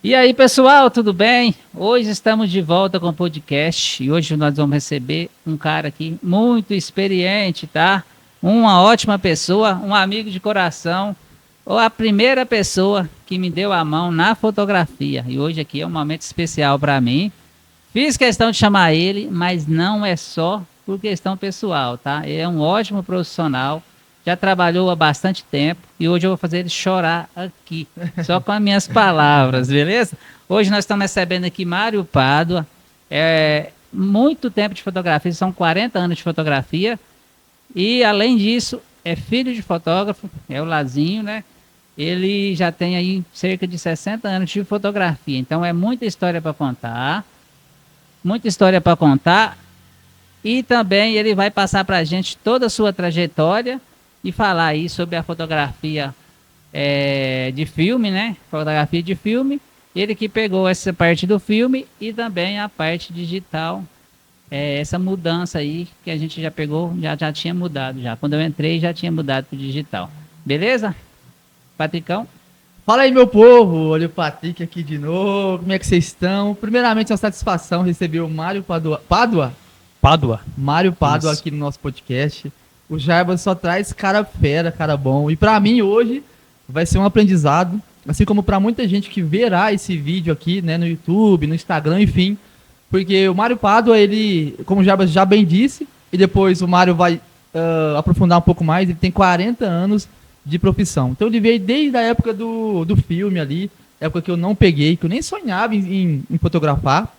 E aí, pessoal, tudo bem? Hoje estamos de volta com o podcast e hoje nós vamos receber um cara aqui muito experiente, tá? Uma ótima pessoa, um amigo de coração, ou a primeira pessoa que me deu a mão na fotografia. E hoje aqui é um momento especial para mim. Fiz questão de chamar ele, mas não é só por questão pessoal, tá? Ele é um ótimo profissional, já trabalhou há bastante tempo e hoje eu vou fazer ele chorar aqui, só com as minhas palavras, beleza? Hoje nós estamos recebendo aqui Mário Pádua, muito tempo de fotografia, são 40 anos de fotografia e além disso é filho de fotógrafo, é o Lazinho, né? Ele já tem aí cerca de 60 anos de fotografia, então é muita história para contar. Muita história para contar e também ele vai passar para a gente toda a sua trajetória e falar aí sobre a fotografia de filme, né? Fotografia de filme. Ele que pegou essa parte do filme e também a parte digital. Essa mudança aí que a gente já pegou, já tinha mudado já. Quando eu entrei já tinha mudado para o digital. Beleza? Patricão? Fala aí, meu povo! Olha o Patrick aqui de novo. Como é que vocês estão? Primeiramente, é uma satisfação receber o Mário Pádua. Pádua? Pádua. Mário Pádua Isso. aqui no nosso podcast. O Jarbas só traz cara fera, cara bom. E pra mim, hoje, vai ser um aprendizado. Assim como pra muita gente que verá esse vídeo aqui, né, no YouTube, no Instagram, enfim. Porque o Mário Pádua, ele, como o Jarbas já bem disse, e depois o Mário vai aprofundar um pouco mais, ele tem 40 anos de profissão. Então ele veio desde a época do filme ali, época que eu não peguei, que eu nem sonhava em fotografar.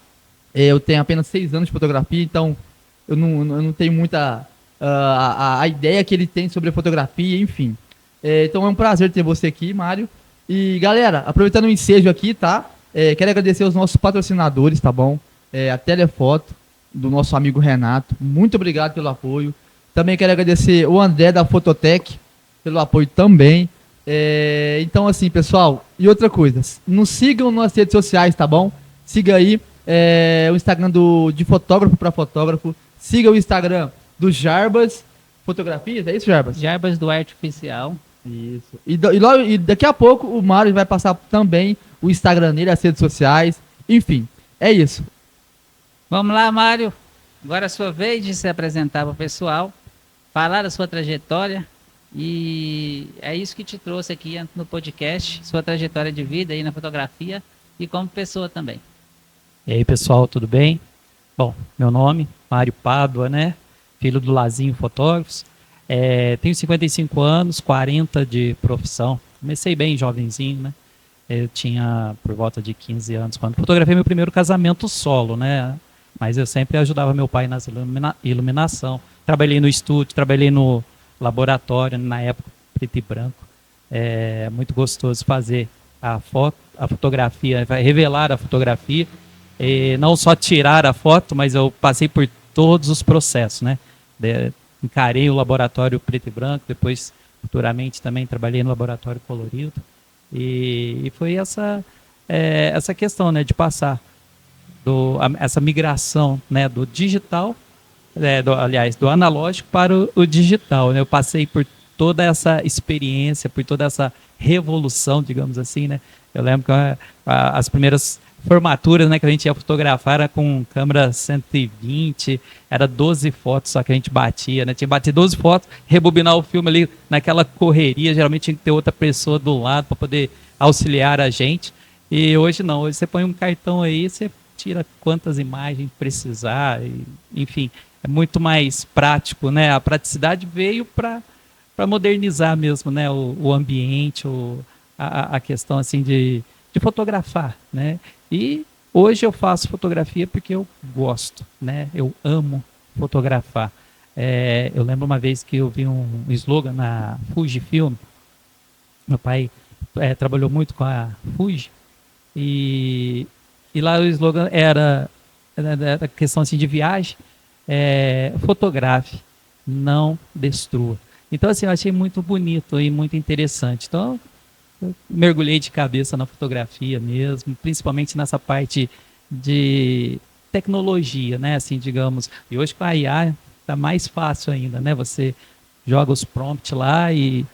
Eu tenho apenas 6 anos de fotografia, então eu não tenho muita a ideia que ele tem sobre a fotografia, enfim. Então é um prazer ter você aqui, Mário. E galera, aproveitando o ensejo aqui, tá? Quero agradecer aos nossos patrocinadores, tá bom? A Telefoto, do nosso amigo Renato. Muito obrigado pelo apoio. Também quero agradecer o André da Fototec pelo apoio também. Então, assim, pessoal, e outra coisa, nos sigam nas redes sociais, tá bom? Siga aí o Instagram de fotógrafo para fotógrafo. Siga o Instagram do Jarbas Fotografias, é isso, Jarbas? Jarbas do Arte Oficial. Isso. E daqui a pouco o Mário vai passar também o Instagram dele, as redes sociais. Enfim, é isso. Vamos lá, Mário. Agora é a sua vez de se apresentar para o pessoal, falar da sua trajetória. E é isso que te trouxe aqui no podcast, sua trajetória de vida aí na fotografia e como pessoa também. E aí, pessoal, tudo bem? Bom, meu nome, Mário Pádua, né? Filho do Lazinho Fotógrafos. Tenho 55 anos, 40 de profissão. Comecei bem jovenzinho, né? Eu tinha por volta de 15 anos quando fotografei meu primeiro casamento solo, né? Mas eu sempre ajudava meu pai nas iluminação. Trabalhei no estúdio, trabalhei no laboratório, na época preto e branco. É muito gostoso fazer a foto, a fotografia, vai revelar a fotografia. E não só tirar a foto, mas eu passei por todos os processos, né? Encarei o laboratório preto e branco, depois futuramente também trabalhei no laboratório colorido. E foi essa questão, né, de passar essa migração, né, do digital, aliás, do analógico para o digital, né? Eu passei por toda essa experiência, por toda essa revolução, digamos assim, né? Eu lembro que as primeiras formaturas, né, que a gente ia fotografar era com câmera 120, era 12 fotos só que a gente batia, né? Tinha que bater 12 fotos, rebobinar o filme ali naquela correria, geralmente tinha que ter outra pessoa do lado para poder auxiliar a gente. E hoje não, hoje você põe um cartão aí, você tira quantas imagens precisar, enfim, é muito mais prático, né? A praticidade veio para modernizar mesmo, né? O ambiente, a questão assim de fotografar, né? E hoje eu faço fotografia porque eu gosto, né? Eu amo fotografar. Eu lembro uma vez que eu vi um slogan na Fujifilm. Meu pai trabalhou muito com a Fuji e lá o slogan era a questão assim de viagem, fotografe, não destrua. Então assim, eu achei muito bonito e muito interessante. Então eu mergulhei de cabeça na fotografia mesmo, principalmente nessa parte de tecnologia, né? Assim, digamos. E hoje com a IA está mais fácil ainda, né? Você joga os prompts lá e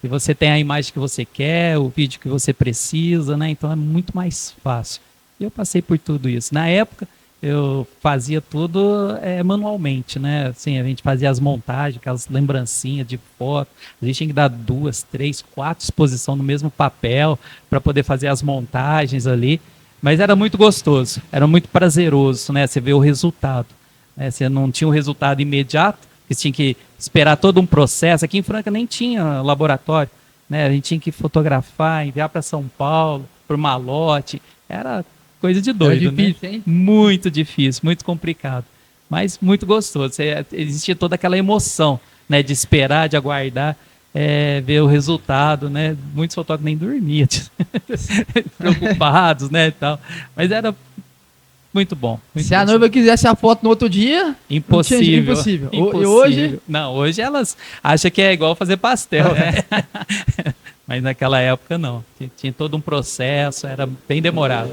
e você tem a imagem que você quer, o vídeo que você precisa, né? Então é muito mais fácil. E eu passei por tudo isso. Na época, eu fazia tudo manualmente, né? Assim, a gente fazia as montagens, aquelas lembrancinhas de foto. A gente tinha que dar 2, 3, 4 exposições no mesmo papel para poder fazer as montagens ali. Mas era muito gostoso, era muito prazeroso, né? Você vê o resultado. Né? Você não tinha um resultado imediato, você tinha que esperar todo um processo. Aqui em Franca nem tinha laboratório, né? A gente tinha que fotografar, enviar para São Paulo, por malote. Era coisa de doido, difícil, né? hein? Muito difícil, muito complicado, mas muito gostoso. Existia toda aquela emoção, né, de esperar, de aguardar, ver o resultado, né? Muitos fotógrafos nem dormiam, preocupados, né, e tal. Mas era muito bom. Muito Se a noiva quisesse a foto no outro dia, impossível. Impossível. E Impossível. hoje? Não, hoje elas acham que é igual fazer pastel, né? Mas naquela época não. Tinha todo um processo, era bem demorado.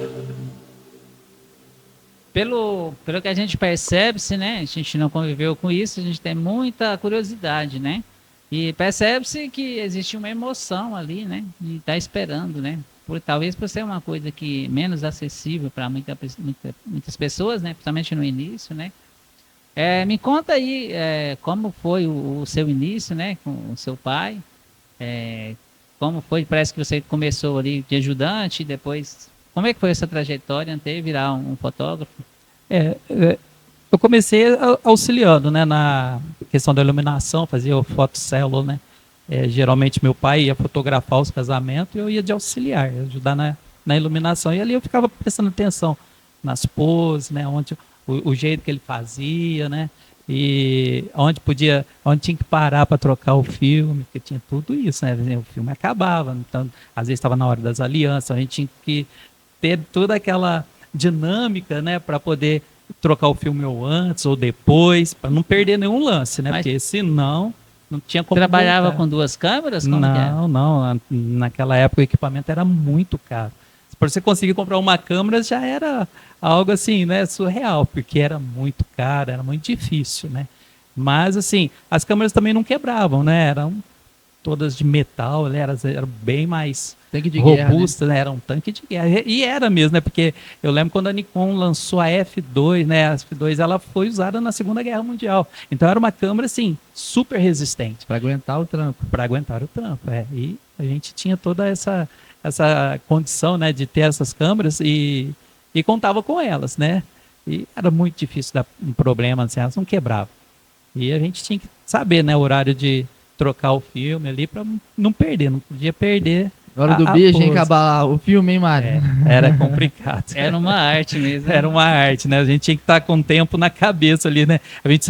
Pelo que a gente percebe-se, né? A gente não conviveu com isso, a gente tem muita curiosidade, né? E percebe-se que existe uma emoção ali, né? De estar esperando, né? Talvez por ser uma coisa que menos acessível para muitas pessoas, né? Principalmente no início, né? Me conta aí como foi o seu início, né? Com o seu pai. Como foi? Parece que você começou ali de ajudante, depois... Como é que foi essa trajetória até virar um fotógrafo? Eu comecei auxiliando, né, na questão da iluminação, fazia o fotocelo, né? Geralmente meu pai ia fotografar os casamentos e eu ia de auxiliar, ajudar na iluminação. E ali eu ficava prestando atenção nas poses, né, o jeito que ele fazia, né? E onde tinha que parar para trocar o filme, porque tinha tudo isso, né? O filme acabava, então às vezes estava na hora das alianças, a gente tinha que ter toda aquela dinâmica, né, para poder trocar o filme ou antes ou depois, para não perder nenhum lance, né? Mas porque senão não tinha como trabalhava voltar. com 2 câmeras? Como que era? Não. Naquela época o equipamento era muito caro. Para você conseguir comprar uma câmera já era algo assim, né, surreal, porque era muito caro, era muito difícil, né? Mas assim, as câmeras também não quebravam, né? Eram todas de metal, né? Eram bem mais Tanque de guerra, robustas, né? Era um tanque de guerra. E era mesmo, né? Porque eu lembro quando a Nikon lançou a F2, né? A F2 ela foi usada na Segunda Guerra Mundial. Então era uma câmera assim super resistente. Para aguentar o trampo. Para aguentar o trampo, E a gente tinha toda essa condição, né, de ter essas câmeras e contava com elas, né? E era muito difícil dar um problema, assim, elas não quebravam. E a gente tinha que saber, né, o horário de trocar o filme ali para não perder, não podia perder. Na hora do beijo, pose. hein, acabar o filme, hein, Mário? Era complicado. Era uma arte mesmo. Era uma arte, né? A gente tinha que estar com o tempo na cabeça ali, né? A gente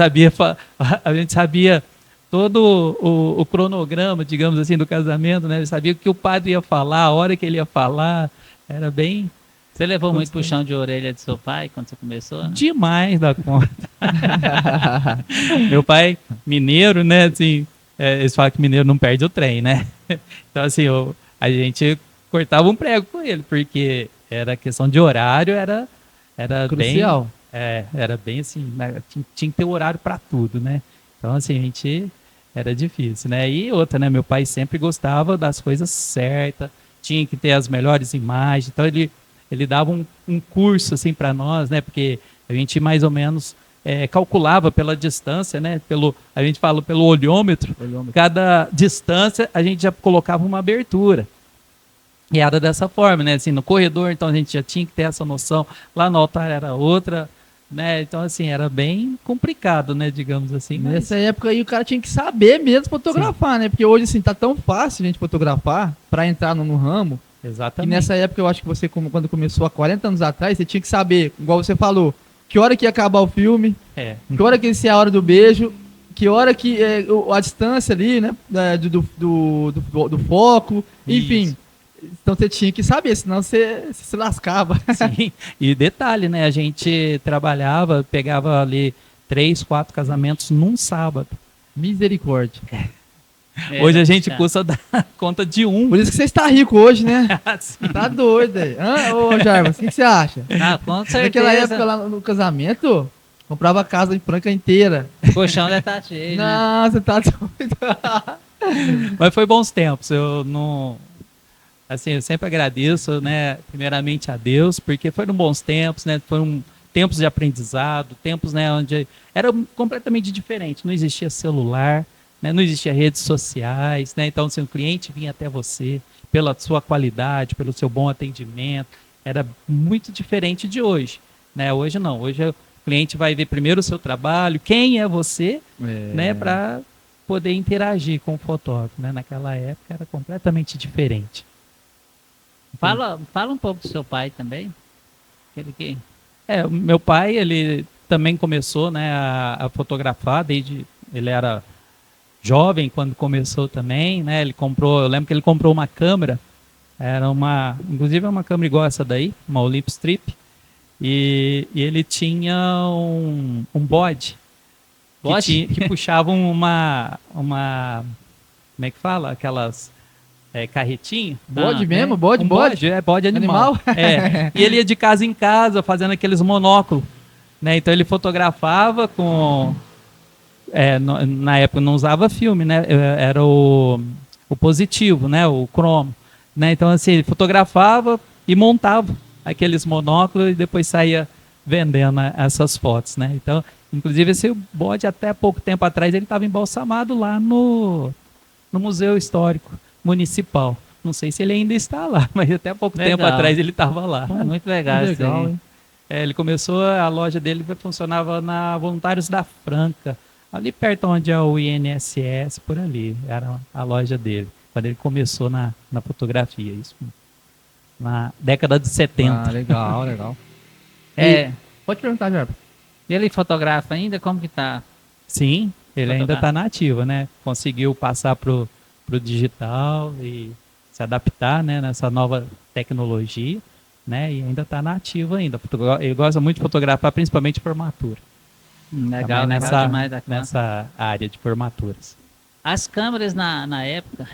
sabia todo o cronograma, digamos assim, do casamento, né? Eu sabia o que o padre ia falar, a hora que ele ia falar, era bem... Você levou muito puxão de orelha de seu pai quando você começou? Né? Demais da conta. Meu pai, mineiro, né? Assim, eles falam que mineiro não perde o trem, né? Então, assim, a gente cortava um prego com ele, porque era questão de horário, era Crucial. bem... era bem assim, né? Tinha que ter horário para tudo, né? Então, assim, a gente... Era difícil, né? E outra, né? Meu pai sempre gostava das coisas certas, tinha que ter as melhores imagens. Então, ele dava um curso, assim, para nós, né? Porque a gente mais ou menos calculava pela distância, né? A gente fala pelo olhômetro. Cada distância, a gente já colocava uma abertura. E era dessa forma, né? Assim, no corredor, então, a gente já tinha que ter essa noção. Lá no altar era outra... Né? Então, assim, era bem complicado, né? Digamos assim. Mas... Nessa época aí o cara tinha que saber mesmo fotografar, né? Porque hoje, assim, tá tão fácil a gente fotografar para entrar no ramo. Exatamente. E nessa época eu acho que você, quando começou há 40 anos atrás, você tinha que saber, igual você falou, que hora que ia acabar o filme, que hora que ia ser a hora do beijo, que hora que a distância ali, né? Do foco, enfim. Isso. Então você tinha que saber, senão você se lascava. Sim, e detalhe, né? A gente trabalhava, pegava ali 3, 4 casamentos num sábado. Misericórdia. Hoje a gente custa dar conta de um. Por isso que você está rico hoje, né? Sim. Tá doido aí. Ô, Jarbas, o que você acha? Ah, com certeza. Naquela época lá no casamento, comprava a casa em Franca inteira. O colchão deve estar cheio, né? Não, você tá doido. Mas foi bons tempos. Eu não. Assim, eu sempre agradeço, né, primeiramente a Deus, porque foram bons tempos, né, foram tempos de aprendizado, tempos, né, onde era completamente diferente, não existia celular, né, não existia redes sociais, né, então assim, o cliente vinha até você pela sua qualidade, pelo seu bom atendimento, era muito diferente de hoje, né, hoje não, hoje o cliente vai ver primeiro o seu trabalho, quem é você, né, para poder interagir com o fotógrafo, né, naquela época era completamente diferente. Fala um pouco do seu pai também. Aquele que... O meu pai, ele também começou, né, a fotografar desde ele era jovem quando começou também, né? Ele comprou, eu lembro que ele comprou uma câmera, inclusive uma câmera igual essa daí, uma Olympus Trip, e ele tinha um bode que puxava como é que fala? Aquelas carretinho. Bode mesmo? Um Bode? bode animal. E ele ia de casa em casa fazendo aqueles monóculos, né? Então ele fotografava com... na época não usava filme, né? Era o positivo, né? O cromo. Né? Então assim, ele fotografava e montava aqueles monóculos e depois saía vendendo essas fotos, né? Então, inclusive esse bode até pouco tempo atrás ele estava embalsamado lá no Museu Histórico Municipal. Não sei se ele ainda está lá, mas até pouco tempo atrás ele estava lá. Muito legal, isso aí. Hein? Ele começou, a loja dele funcionava na Voluntários da Franca, ali perto onde é o INSS, por ali, era a loja dele, quando ele começou na fotografia, isso na década de 70. Legal. Pode perguntar, Jarba. Ele fotografa ainda? Como que tá? Sim, ele ainda está na ativa, né? Conseguiu passar pro digital e se adaptar, né, nessa nova tecnologia, né, e ainda está na ativa ainda. Ele gosta muito de fotografar, principalmente formatura. Legal, nessa área de formaturas. As câmeras na época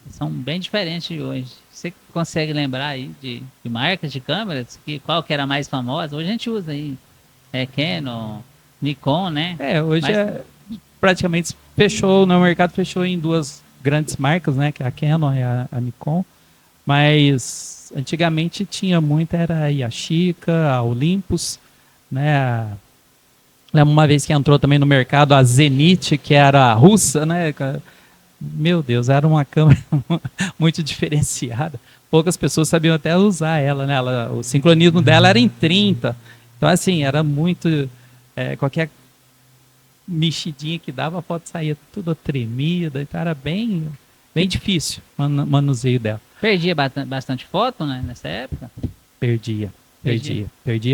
são bem diferentes de hoje. Você consegue lembrar aí de marcas de câmeras? Qual que era a mais famosa? Hoje a gente usa aí Canon, Nikon, né? Hoje praticamente fechou, no mercado fechou em duas grandes marcas, né, que é a Canon e a Nikon, mas antigamente tinha muita, era a Yashica, a Olympus, né, lembro uma vez que entrou também no mercado a Zenit, que era russa, né, meu Deus, era uma câmera muito diferenciada, poucas pessoas sabiam até usar ela, né, o sincronismo dela era em 30, então assim, era muito, qualquer mexidinha que dava, a foto saía toda tremida, então era bem difícil o manuseio dela. Perdia bastante foto, né, nessa época? Perdia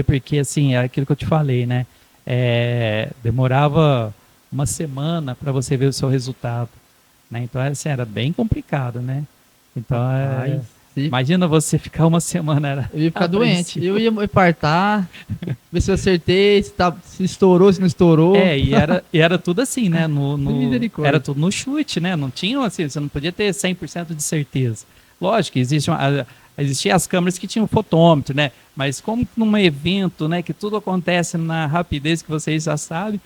porque assim, é aquilo que eu te falei, né, demorava uma semana para você ver o seu resultado, né, então assim, era bem complicado, né, então imagina você ficar uma semana... Eu ia ficar doente, eu ia infartar, ver se eu acertei, se estourou, se não estourou. E era tudo assim, né? Era tudo no chute, né? Não tinha assim, você não podia ter 100% de certeza. Lógico que existiam as câmeras que tinham fotômetro, né? Mas como num evento, né, que tudo acontece na rapidez que vocês já sabem,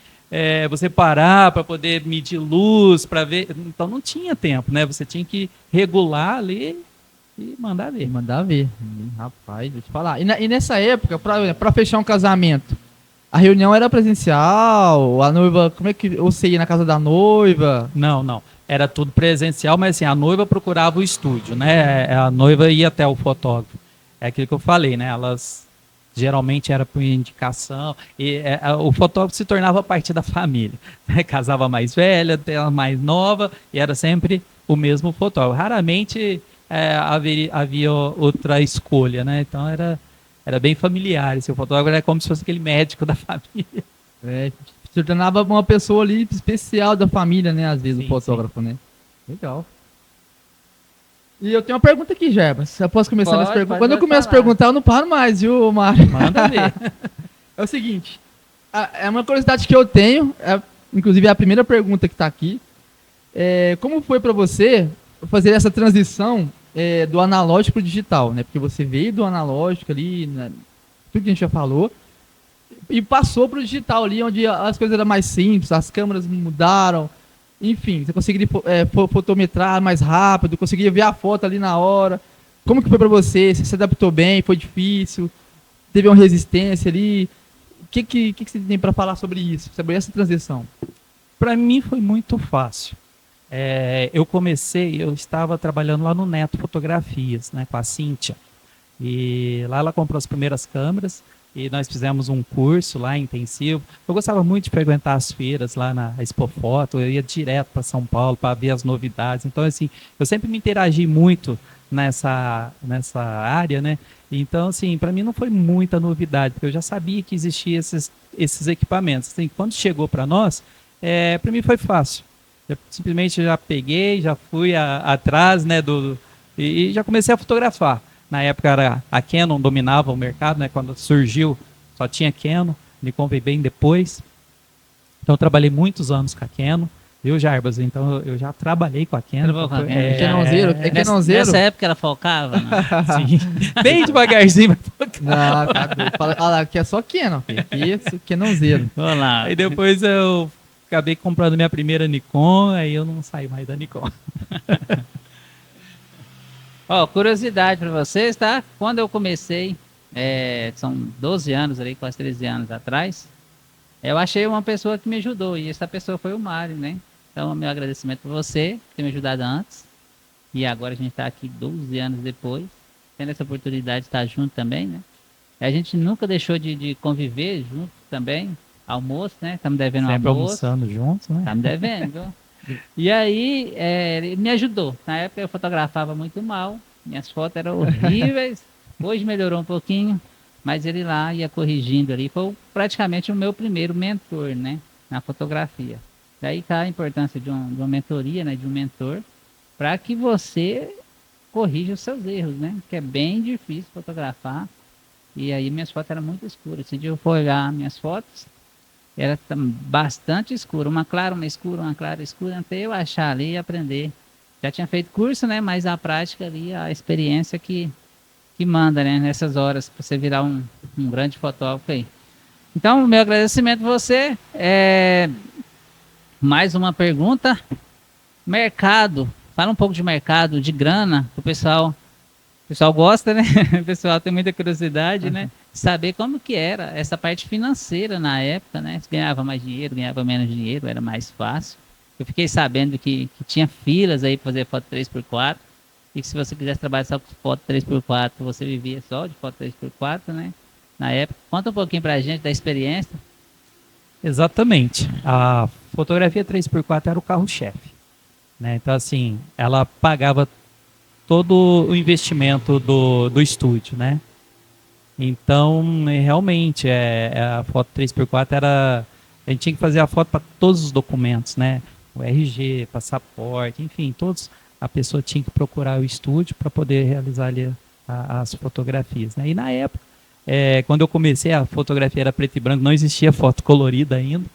você parar para poder medir luz, para ver... Então não tinha tempo, né? Você tinha que regular ali... E mandar ver. Rapaz, vou te falar. E nessa época, pra fechar um casamento, a reunião era presencial? A noiva, como é que você ia na casa da noiva? Não. Era tudo presencial, mas assim, a noiva procurava o estúdio, né? A noiva ia até o fotógrafo. É aquilo que eu falei, né? Elas geralmente era por indicação. E o fotógrafo se tornava parte da família. Né? Casava mais velha, mais nova, e era sempre o mesmo fotógrafo. Raramente... havia outra escolha, né? Então era bem familiar. Esse fotógrafo era como se fosse aquele médico da família. Se tornava uma pessoa ali especial da família, né? Às vezes, sim, o fotógrafo, né? Legal. E eu tenho uma pergunta aqui, Jebas. Eu posso começar nessa pergunta? Quando eu começo a perguntar, eu não paro mais, viu, Mário? Manda ver. É o seguinte, é uma curiosidade que eu tenho, inclusive é a primeira pergunta que está aqui. Como foi para você fazer essa transição do analógico para o digital, né? Porque você veio do analógico ali, né? Tudo que a gente já falou, e passou para o digital ali, onde as coisas eram mais simples, as câmeras mudaram. enfim, você conseguiria fotometrar mais rápido, conseguiria ver a foto ali na hora. Como que foi para você? Você se adaptou bem? Foi difícil? Teve uma resistência ali? O que você tem para falar sobre isso, sobre essa transição? Para mim foi muito fácil. Eu estava trabalhando lá no Neto Fotografias, né, com a Cíntia. E lá ela comprou as primeiras câmeras e nós fizemos um curso lá intensivo. Eu gostava muito de frequentar as feiras lá na Expo Foto, eu ia direto para São Paulo para ver as novidades. Então, assim, eu sempre me interagi muito nessa área, né? Então, assim, para mim não foi muita novidade, porque eu já sabia que existiam esses equipamentos. Assim, quando chegou para nós, para mim foi fácil. Eu simplesmente já peguei, já fui atrás, né, e já comecei a fotografar. Na época a Canon dominava o mercado, né? Quando surgiu só tinha Canon, Nikon veio bem depois. Então eu trabalhei muitos anos com a Canon, viu, Jarbas? Então eu já trabalhei com a Canon. Canonzeiro? Nessa época ela focava, né? Sim, bem devagarzinho. Não, tá doido. Olha lá, aqui é só Canon, filho. Aqui é Canonzeiro. Vamos lá. Aí depois eu acabei comprando minha primeira Nikon, aí eu não saí mais da Nikon. Ó, curiosidade para vocês, tá? Quando eu comecei, são 12 anos ali, quase 13 anos atrás, eu achei uma pessoa que me ajudou, e essa pessoa foi o Mário, né? Então, meu agradecimento por você ter me ajudado antes, e agora a gente está aqui 12 anos depois, tendo essa oportunidade de estar junto também, né? E a gente nunca deixou de conviver junto também, almoço, né? Estamos devendo sempre almoço. Almoçando juntos, né? Estamos devendo, viu? E aí, ele me ajudou. Na época eu fotografava muito mal, minhas fotos eram horríveis. Hoje melhorou um pouquinho, mas ele lá ia corrigindo ali. Foi praticamente o meu primeiro mentor, né, na fotografia. Daí tá a importância de uma mentoria, né, de um mentor, para que você corrija os seus erros, né, que é bem difícil fotografar. E aí minhas fotos eram muito escuras. Se eu for olhar minhas fotos, era bastante escuro, uma clara, uma escura, uma clara, escura, até eu achar ali e aprender. Já tinha feito curso, né, mas a prática ali, a experiência que manda, né, nessas horas, para você virar um grande fotógrafo aí. Então, meu agradecimento a você. Mais uma pergunta. Mercado, fala um pouco de mercado, de grana, o pessoal gosta, né, o pessoal tem muita curiosidade, né, saber como que era essa parte financeira na época, né? Se ganhava mais dinheiro, ganhava menos dinheiro, era mais fácil. Eu fiquei sabendo que tinha filas aí para fazer foto 3x4, e que se você quisesse trabalhar só com foto 3x4, você vivia só de foto 3x4, né? Na época. Conta um pouquinho para a gente da experiência. Exatamente. A fotografia 3x4 era o carro-chefe, né? Então, assim, ela pagava todo o investimento do estúdio, né? Então, realmente, a foto 3x4 era... A gente tinha que fazer a foto para todos os documentos, né? O RG, passaporte, enfim, todos. A pessoa tinha que procurar o estúdio para poder realizar ali as fotografias, né? E na época, quando eu comecei, a fotografia era preto e branco, não existia foto colorida ainda,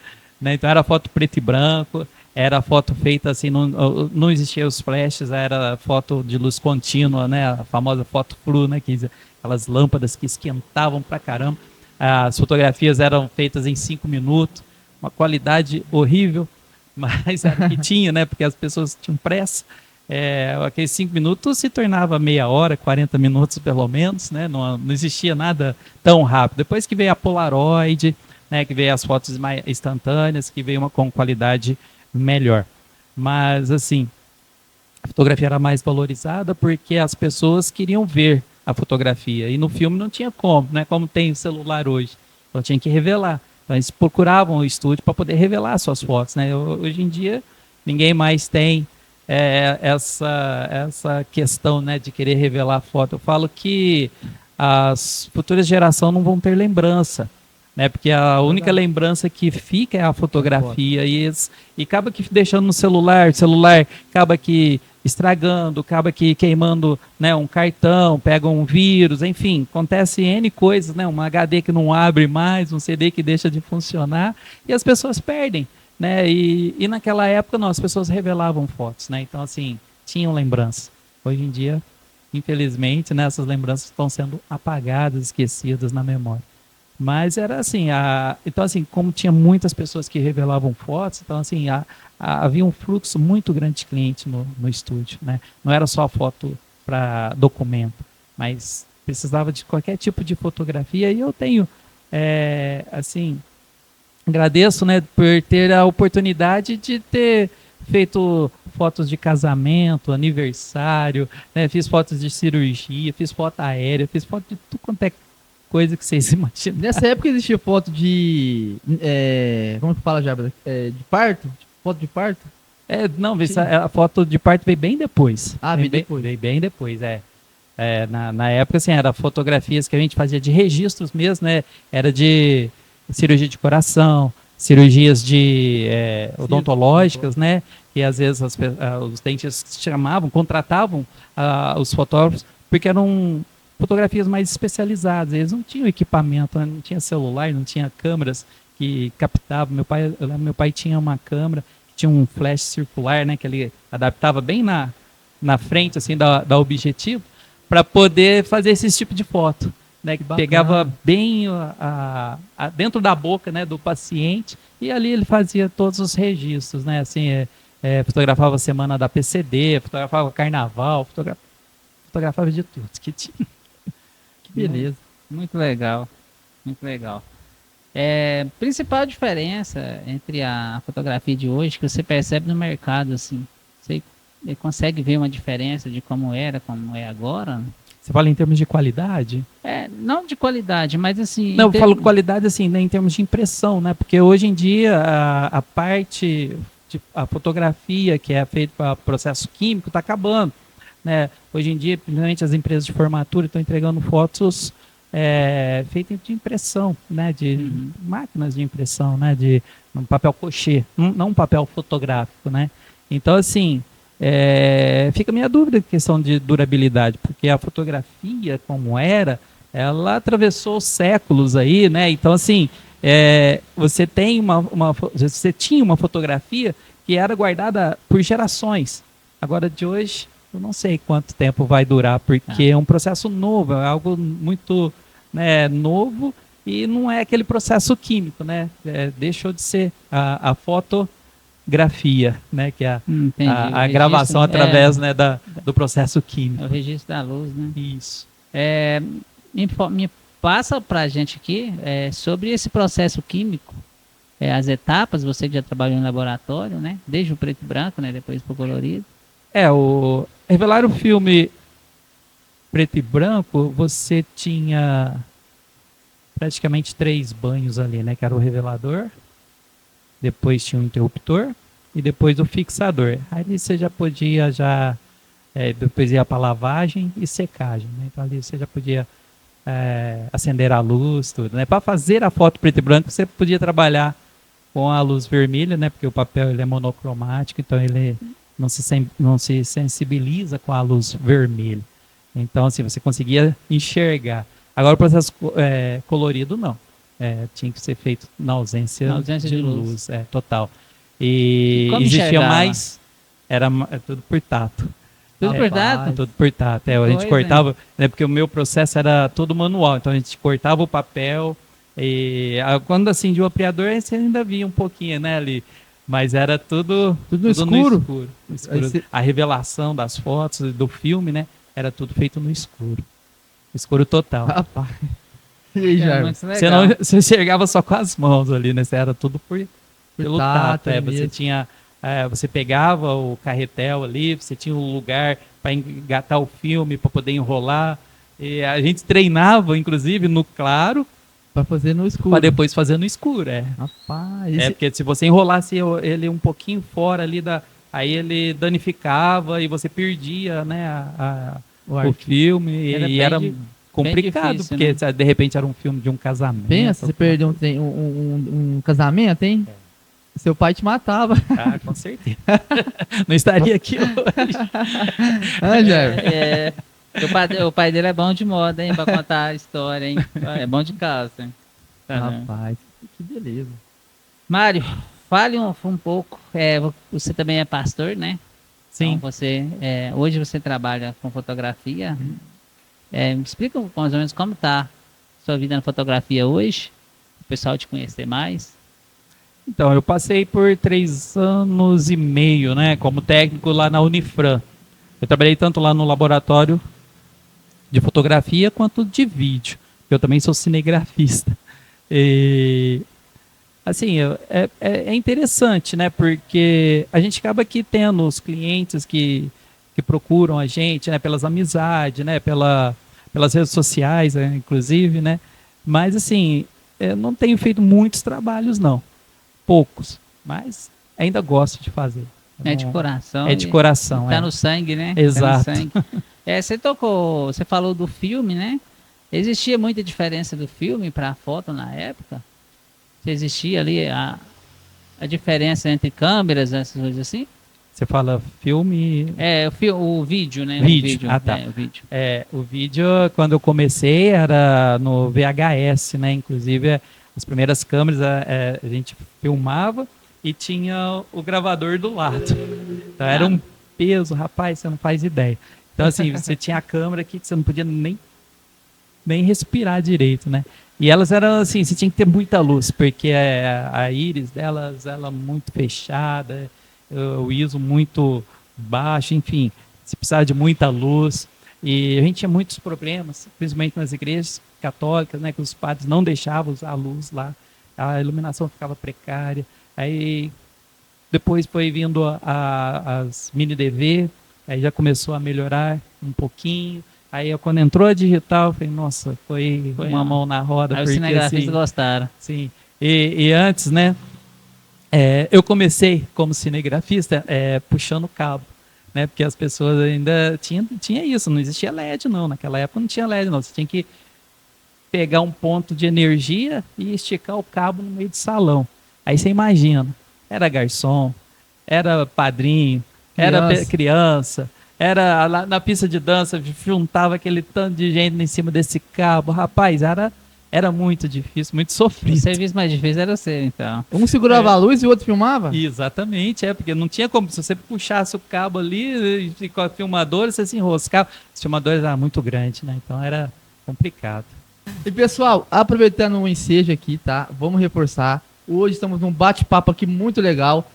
né? Então era foto preto e branco, era foto feita assim, não existia os flashes, era foto de luz contínua, né? A famosa foto flu, né? Aquelas lâmpadas que esquentavam pra caramba. As fotografias eram feitas em 5 minutos, uma qualidade horrível, mas era o que tinha, né? Porque as pessoas tinham pressa. Aqueles 5 minutos se tornava meia hora, 40 minutos pelo menos, né? Não existia nada tão rápido. Depois que veio a Polaroid, né? Que veio as fotos mais instantâneas, que veio com qualidade melhor. Mas, assim, a fotografia era mais valorizada porque as pessoas queriam ver a fotografia. E no filme não tinha como, né? Como tem o celular hoje. Então tinha que revelar. Então eles procuravam o estúdio para poder revelar suas fotos, né? Hoje em dia ninguém mais tem essa questão, né, de querer revelar a foto. Eu falo que as futuras gerações não vão ter lembrança, né? Porque a única lembrança que fica é a fotografia e acaba que deixando no celular, acaba que estragando, acaba que queimando, né, um cartão, pega um vírus, enfim, acontece N coisas, né, um HD que não abre mais, um CD que deixa de funcionar e as pessoas perdem, né, e naquela época não, as pessoas revelavam fotos, né, então assim, tinham lembranças. Hoje em dia, infelizmente, né, essas lembranças estão sendo apagadas, esquecidas na memória. Mas era assim, então assim, como tinha muitas pessoas que revelavam fotos, então assim, havia um fluxo muito grande de cliente no estúdio, né? Não era só foto para documento, mas precisava de qualquer tipo de fotografia e eu tenho, assim, agradeço, né, por ter a oportunidade de ter feito fotos de casamento, aniversário, né, fiz fotos de cirurgia, fiz foto aérea, fiz foto de tudo quanto é coisa que vocês imaginam. Nessa época existia foto de. Como que fala, Jabra? De parto? Foto de parto? Não, a foto de parto veio bem depois. Ah, veio depois. Veio bem depois, na época, assim, era fotografias que a gente fazia de registros mesmo, né? Era de cirurgia de coração, cirurgias odontológicas, né? Que às vezes os dentistas contratavam os fotógrafos, porque eram fotografias mais especializadas. Eles não tinham equipamento, né? Não tinha celular, não tinha câmeras que captavam. Meu pai tinha uma câmera que tinha um flash circular, né? Que ele adaptava bem na frente, assim, da objetivo, para poder fazer esse tipo de foto, né? Que pegava bem dentro da boca, né, do paciente, e ali ele fazia todos os registros, né? Assim, fotografava a semana da PCD, fotografava carnaval, fotografava de tudo que tinha. Que beleza. Muito legal, muito legal. Principal diferença entre a fotografia de hoje que você percebe no mercado, assim, você consegue ver uma diferença de como era, como é agora? Você fala em termos de qualidade? Não de qualidade, mas assim... Não, eu falo qualidade assim, né, em termos de impressão, né? Porque hoje em dia a parte a fotografia que é feita para processo químico está acabando, né? Hoje em dia, principalmente as empresas de formatura estão entregando fotos feitas de impressão, né? De máquinas de impressão, né? De um papel cochê, não um papel fotográfico, né? Então, assim, fica a minha dúvida em questão de durabilidade, porque a fotografia, como era, ela atravessou séculos aí, né? Então, assim, você tinha uma fotografia que era guardada por gerações. Agora, de hoje, eu não sei quanto tempo vai durar, porque é um processo novo, é algo muito, né, novo, e não é aquele processo químico, né? Deixou de ser a fotografia, né? Que é a gravação através, né, do processo químico. É o registro da luz, né? Isso. Me passa para a gente aqui sobre esse processo químico, as etapas, você que já trabalhou em laboratório, né? Desde o preto e branco, né? Depois para o colorido. Revelar o filme preto e branco, você tinha praticamente 3 banhos ali, né? Que era o revelador, depois tinha o interruptor e depois o fixador. Aí você já podia depois ia para lavagem e secagem, né? Então ali você já podia acender a luz, tudo, né? Para fazer a foto preto e branco, você podia trabalhar com a luz vermelha, né? Porque o papel ele é monocromático, então ele não se sensibiliza com a luz vermelha. Então, assim, você conseguia enxergar. Agora, o processo colorido, não. Tinha que ser feito na ausência de luz. Total. E existia mais... Era tudo por tato. Tudo por tato? Tudo por tato. A gente cortava... Né, porque o meu processo era todo manual. Então, a gente cortava o papel. E quando acendia o apreador, você ainda via um pouquinho, né, ali. Mas era tudo no escuro. A revelação das fotos, do filme, né? Era tudo feito no escuro. Escuro total. Rapaz. E aí, Jair? Você enxergava só com as mãos ali, né? Você era tudo pelo tato. Você pegava o carretel ali, você tinha um lugar para engatar o filme, para poder enrolar. E a gente treinava, inclusive, no claro, para fazer no escuro. Para depois fazer no escuro, Rapaz. Porque se você enrolasse ele um pouquinho fora ali aí ele danificava e você perdia, né, o filme. E era complicado, difícil, porque né? De repente era um filme de um casamento. Pensa, você perdeu um casamento, hein? Seu pai te matava. Com certeza. Não estaria aqui hoje. Jair? O pai dele é bom de moda, hein? Pra contar a história, hein? É bom de casa, hein? Rapaz, que beleza. Mário, fale um pouco. Você também é pastor, né? Sim. Então hoje você trabalha com fotografia. Me explica mais ou menos como está sua vida na fotografia hoje? O pessoal te conhecer mais? Então, eu passei por 3 anos e meio, né, como técnico lá na Unifran. Eu trabalhei tanto lá no laboratório de fotografia quanto de vídeo. Eu também sou cinegrafista. E, assim, é interessante, né, porque a gente acaba aqui tendo os clientes que procuram a gente, né, pelas amizades, né, pelas redes sociais, né, inclusive, né, mas, assim, eu não tenho feito muitos trabalhos, não. Poucos, mas ainda gosto de fazer. É de coração. É de coração, Tá é. no sangue, né? Exato. Tá no sangue. Você falou do filme, né? Existia muita diferença do filme para a foto na época? Se existia ali a diferença entre câmeras, essas coisas assim? Você fala filme... O vídeo, né? Vídeo. Ah, tá. O vídeo. O vídeo, quando eu comecei, era no VHS, né? Inclusive, as primeiras câmeras a gente filmava e tinha o gravador do lado. Então, era um peso, rapaz, você não faz ideia. Então, assim, você tinha a câmera aqui que você não podia nem respirar direito, né? E elas eram assim, você tinha que ter muita luz, porque a íris delas era muito fechada, o ISO muito baixo, enfim, você precisava de muita luz. E a gente tinha muitos problemas, principalmente nas igrejas católicas, né, que os padres não deixavam usar a luz lá, a iluminação ficava precária. Aí depois foi vindo as mini DV, aí já começou a melhorar um pouquinho. Aí quando entrou a digital, eu falei, nossa, foi uma mão na roda. Aí os cinegrafistas assim, gostaram. Sim. E antes, né, eu comecei como cinegrafista puxando cabo, né, porque as pessoas ainda tinha isso, não existia LED não, naquela época não tinha LED não, você tinha que pegar um ponto de energia e esticar o cabo no meio do salão. Aí você imagina, era garçom, era padrinho, era criança, era lá na pista de dança, juntava aquele tanto de gente em cima desse cabo. Rapaz, era muito difícil, muito sofrido. O serviço mais difícil era o seu, então. Um segurava a luz e o outro filmava? Exatamente, porque não tinha como, se você puxasse o cabo ali e com a filmadora, você se enroscava. Os filmadores eram muito grandes, né? Então era complicado. E pessoal, aproveitando o ensejo aqui, tá? Vamos reforçar. Hoje estamos num bate-papo aqui muito legal.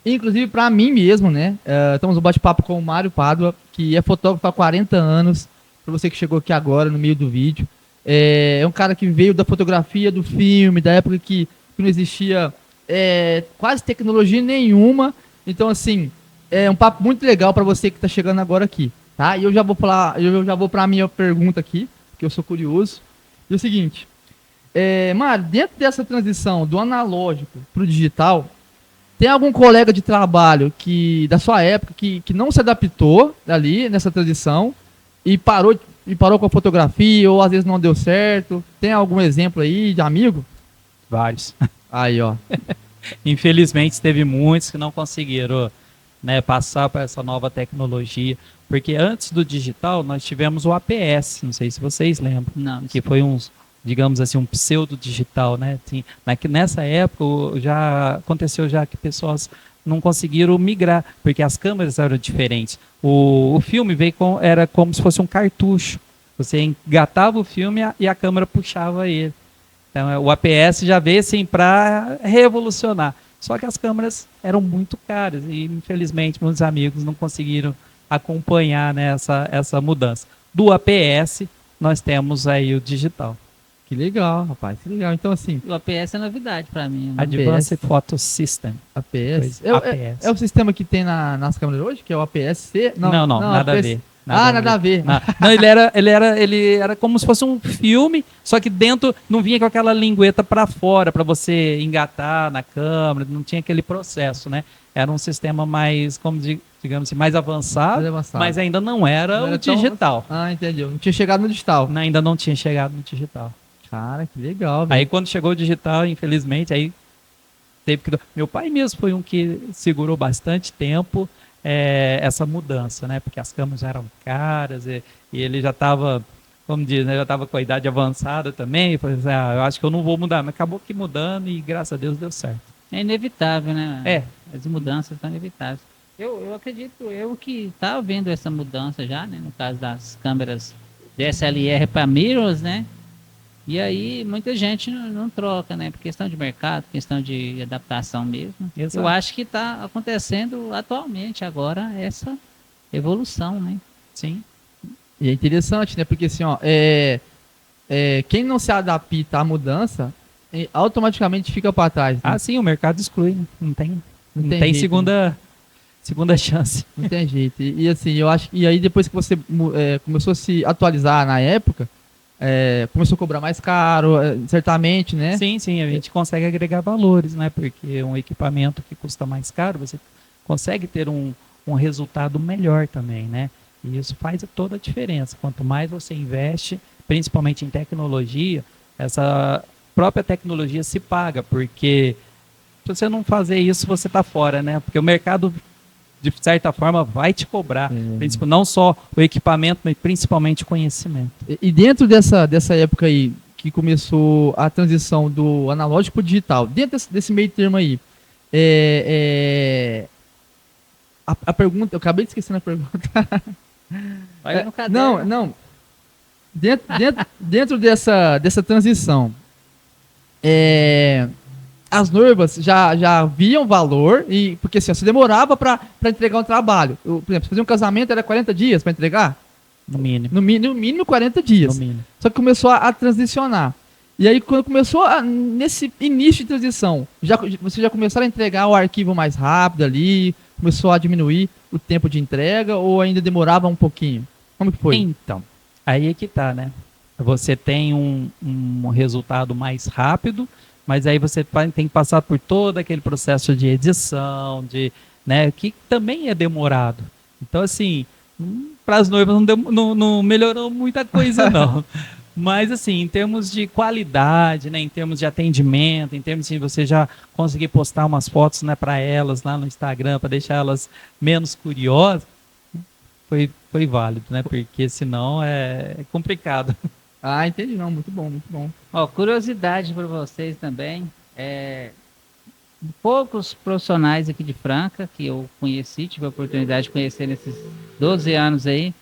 Inclusive para mim mesmo, né? Estamos num bate-papo com o Mário Pádua, que é fotógrafo há 40 anos. Para você que chegou aqui agora no meio do vídeo. É um cara que veio da fotografia, do filme, da época que não existia quase tecnologia nenhuma. Então, assim, é um papo muito legal para você que está chegando agora aqui, tá? E eu já vou para a minha pergunta aqui, porque eu sou curioso. E é o seguinte, Mário, dentro dessa transição do analógico para o digital, tem algum colega de trabalho da sua época que não se adaptou ali nessa transição e parou com a fotografia, ou às vezes não deu certo? Tem algum exemplo aí de amigo? Vários. Aí, ó. Infelizmente, teve muitos que não conseguiram, né, passar para essa nova tecnologia. Porque antes do digital, nós tivemos o APS, não sei se vocês lembram. Não. Que foi digamos assim, um pseudo-digital, né? Assim, nessa época, já aconteceu que pessoas não conseguiram migrar, porque as câmeras eram diferentes. O filme era como se fosse um cartucho. Você engatava o filme e a câmera puxava ele. Então, o APS já veio assim para revolucionar. Só que as câmeras eram muito caras e, infelizmente, meus amigos não conseguiram acompanhar, né, essa mudança. Do APS, nós temos aí o digital. Que legal, rapaz, que legal. Então, assim... O APS é novidade para mim. Né? Advanced Photo System. APS? APS. É o sistema que tem nas câmeras hoje, que é o APS-C? Não, nada a ver. Nada a ver. Não, ele era como se fosse um filme, só que dentro não vinha com aquela lingueta para fora, para você engatar na câmera, não tinha aquele processo, né? Era um sistema mais, digamos assim, mais avançado, mas ainda não era o digital. Entendi. Não tinha chegado no digital. Ainda não tinha chegado no digital. Cara, que legal, velho. Aí quando chegou o digital, infelizmente, aí teve que... Meu pai mesmo foi um que segurou bastante tempo essa mudança, né? Porque as câmeras já eram caras e ele já estava, como diz, né? Já estava com a idade avançada também. E falei assim, eu acho que eu não vou mudar. Mas acabou que mudando e graças a Deus deu certo. É inevitável, né? As mudanças são inevitáveis. Eu acredito, que estava vendo essa mudança já, né? No caso das câmeras DSLR para mirrors, né? E aí muita gente não troca, né? Por questão de mercado, questão de adaptação mesmo. Exato. Eu acho que está acontecendo atualmente agora essa evolução, né? Sim. E é interessante, né? Porque assim, ó, quem não se adapta à mudança, automaticamente fica para trás, né? Ah, sim, o mercado exclui, né? Não tem jeito, segunda chance. Não tem jeito. E assim, eu acho que. E aí depois que você começou a se atualizar na época, começou a cobrar mais caro, certamente, né? Sim, sim, a gente consegue agregar valores, né? Porque um equipamento que custa mais caro, você consegue ter um resultado melhor também, né? E isso faz toda a diferença. Quanto mais você investe, principalmente em tecnologia, essa própria tecnologia se paga, porque se você não fazer isso, você está fora, né? Porque o mercado, de certa forma, vai te cobrar. Não só o equipamento, mas principalmente o conhecimento. E dentro dessa época aí, que começou a transição do analógico para o digital, dentro desse meio termo aí, a pergunta, eu acabei de esquecer a pergunta. Olha no caderno. Não. Dentro dessa transição, as noivas já viam valor, porque assim, você demorava para entregar um trabalho. Por exemplo, fazer um casamento era 40 dias para entregar? No mínimo. No mínimo 40 dias. No mínimo. Só que começou a transicionar. E aí, quando começou nesse início de transição, você já começaram a entregar o arquivo mais rápido ali, começou a diminuir o tempo de entrega, ou ainda demorava um pouquinho? Como que foi? Então, aí é que tá, né? Você tem um resultado mais rápido, mas aí você tem que passar por todo aquele processo de edição, né, que também é demorado. Então, assim, para as noivas não melhorou muita coisa, não. Mas, assim, em termos de qualidade, né, em termos de atendimento, em termos de você já conseguir postar umas fotos, né, para elas lá no Instagram, para deixar elas menos curiosas, foi válido, né? Porque senão é complicado. Ah, entendi, não, muito bom, muito bom. Ó, curiosidade para vocês também, poucos profissionais aqui de Franca que eu conheci, tive a oportunidade de conhecer nesses 12 anos aí,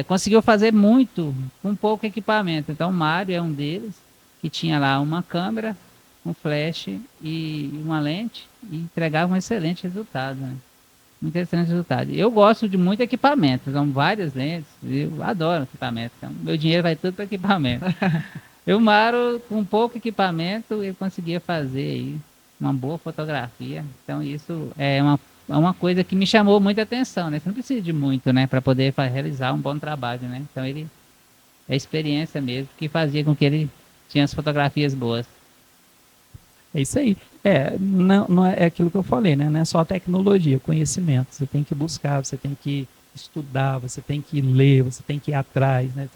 conseguiu fazer muito com pouco equipamento. Então, o Mário é um deles, que tinha lá uma câmera, um flash e uma lente, e entregava um excelente resultado, né? Um excelente resultado. Eu gosto de muito equipamento, são várias lentes, eu adoro equipamento, então meu dinheiro vai tudo para equipamento. O Mário, com pouco equipamento, ele conseguia fazer aí uma boa fotografia, então isso é uma coisa que me chamou muita atenção, né? Você não precisa de muito, né, para poder realizar um bom trabalho, né? Então ele é experiência mesmo que fazia com que ele tinha as fotografias boas. É isso aí. Não é aquilo que eu falei, né? Não é só a tecnologia, conhecimento. Você tem que buscar, você tem que estudar, você tem que ler, você tem que ir atrás, né?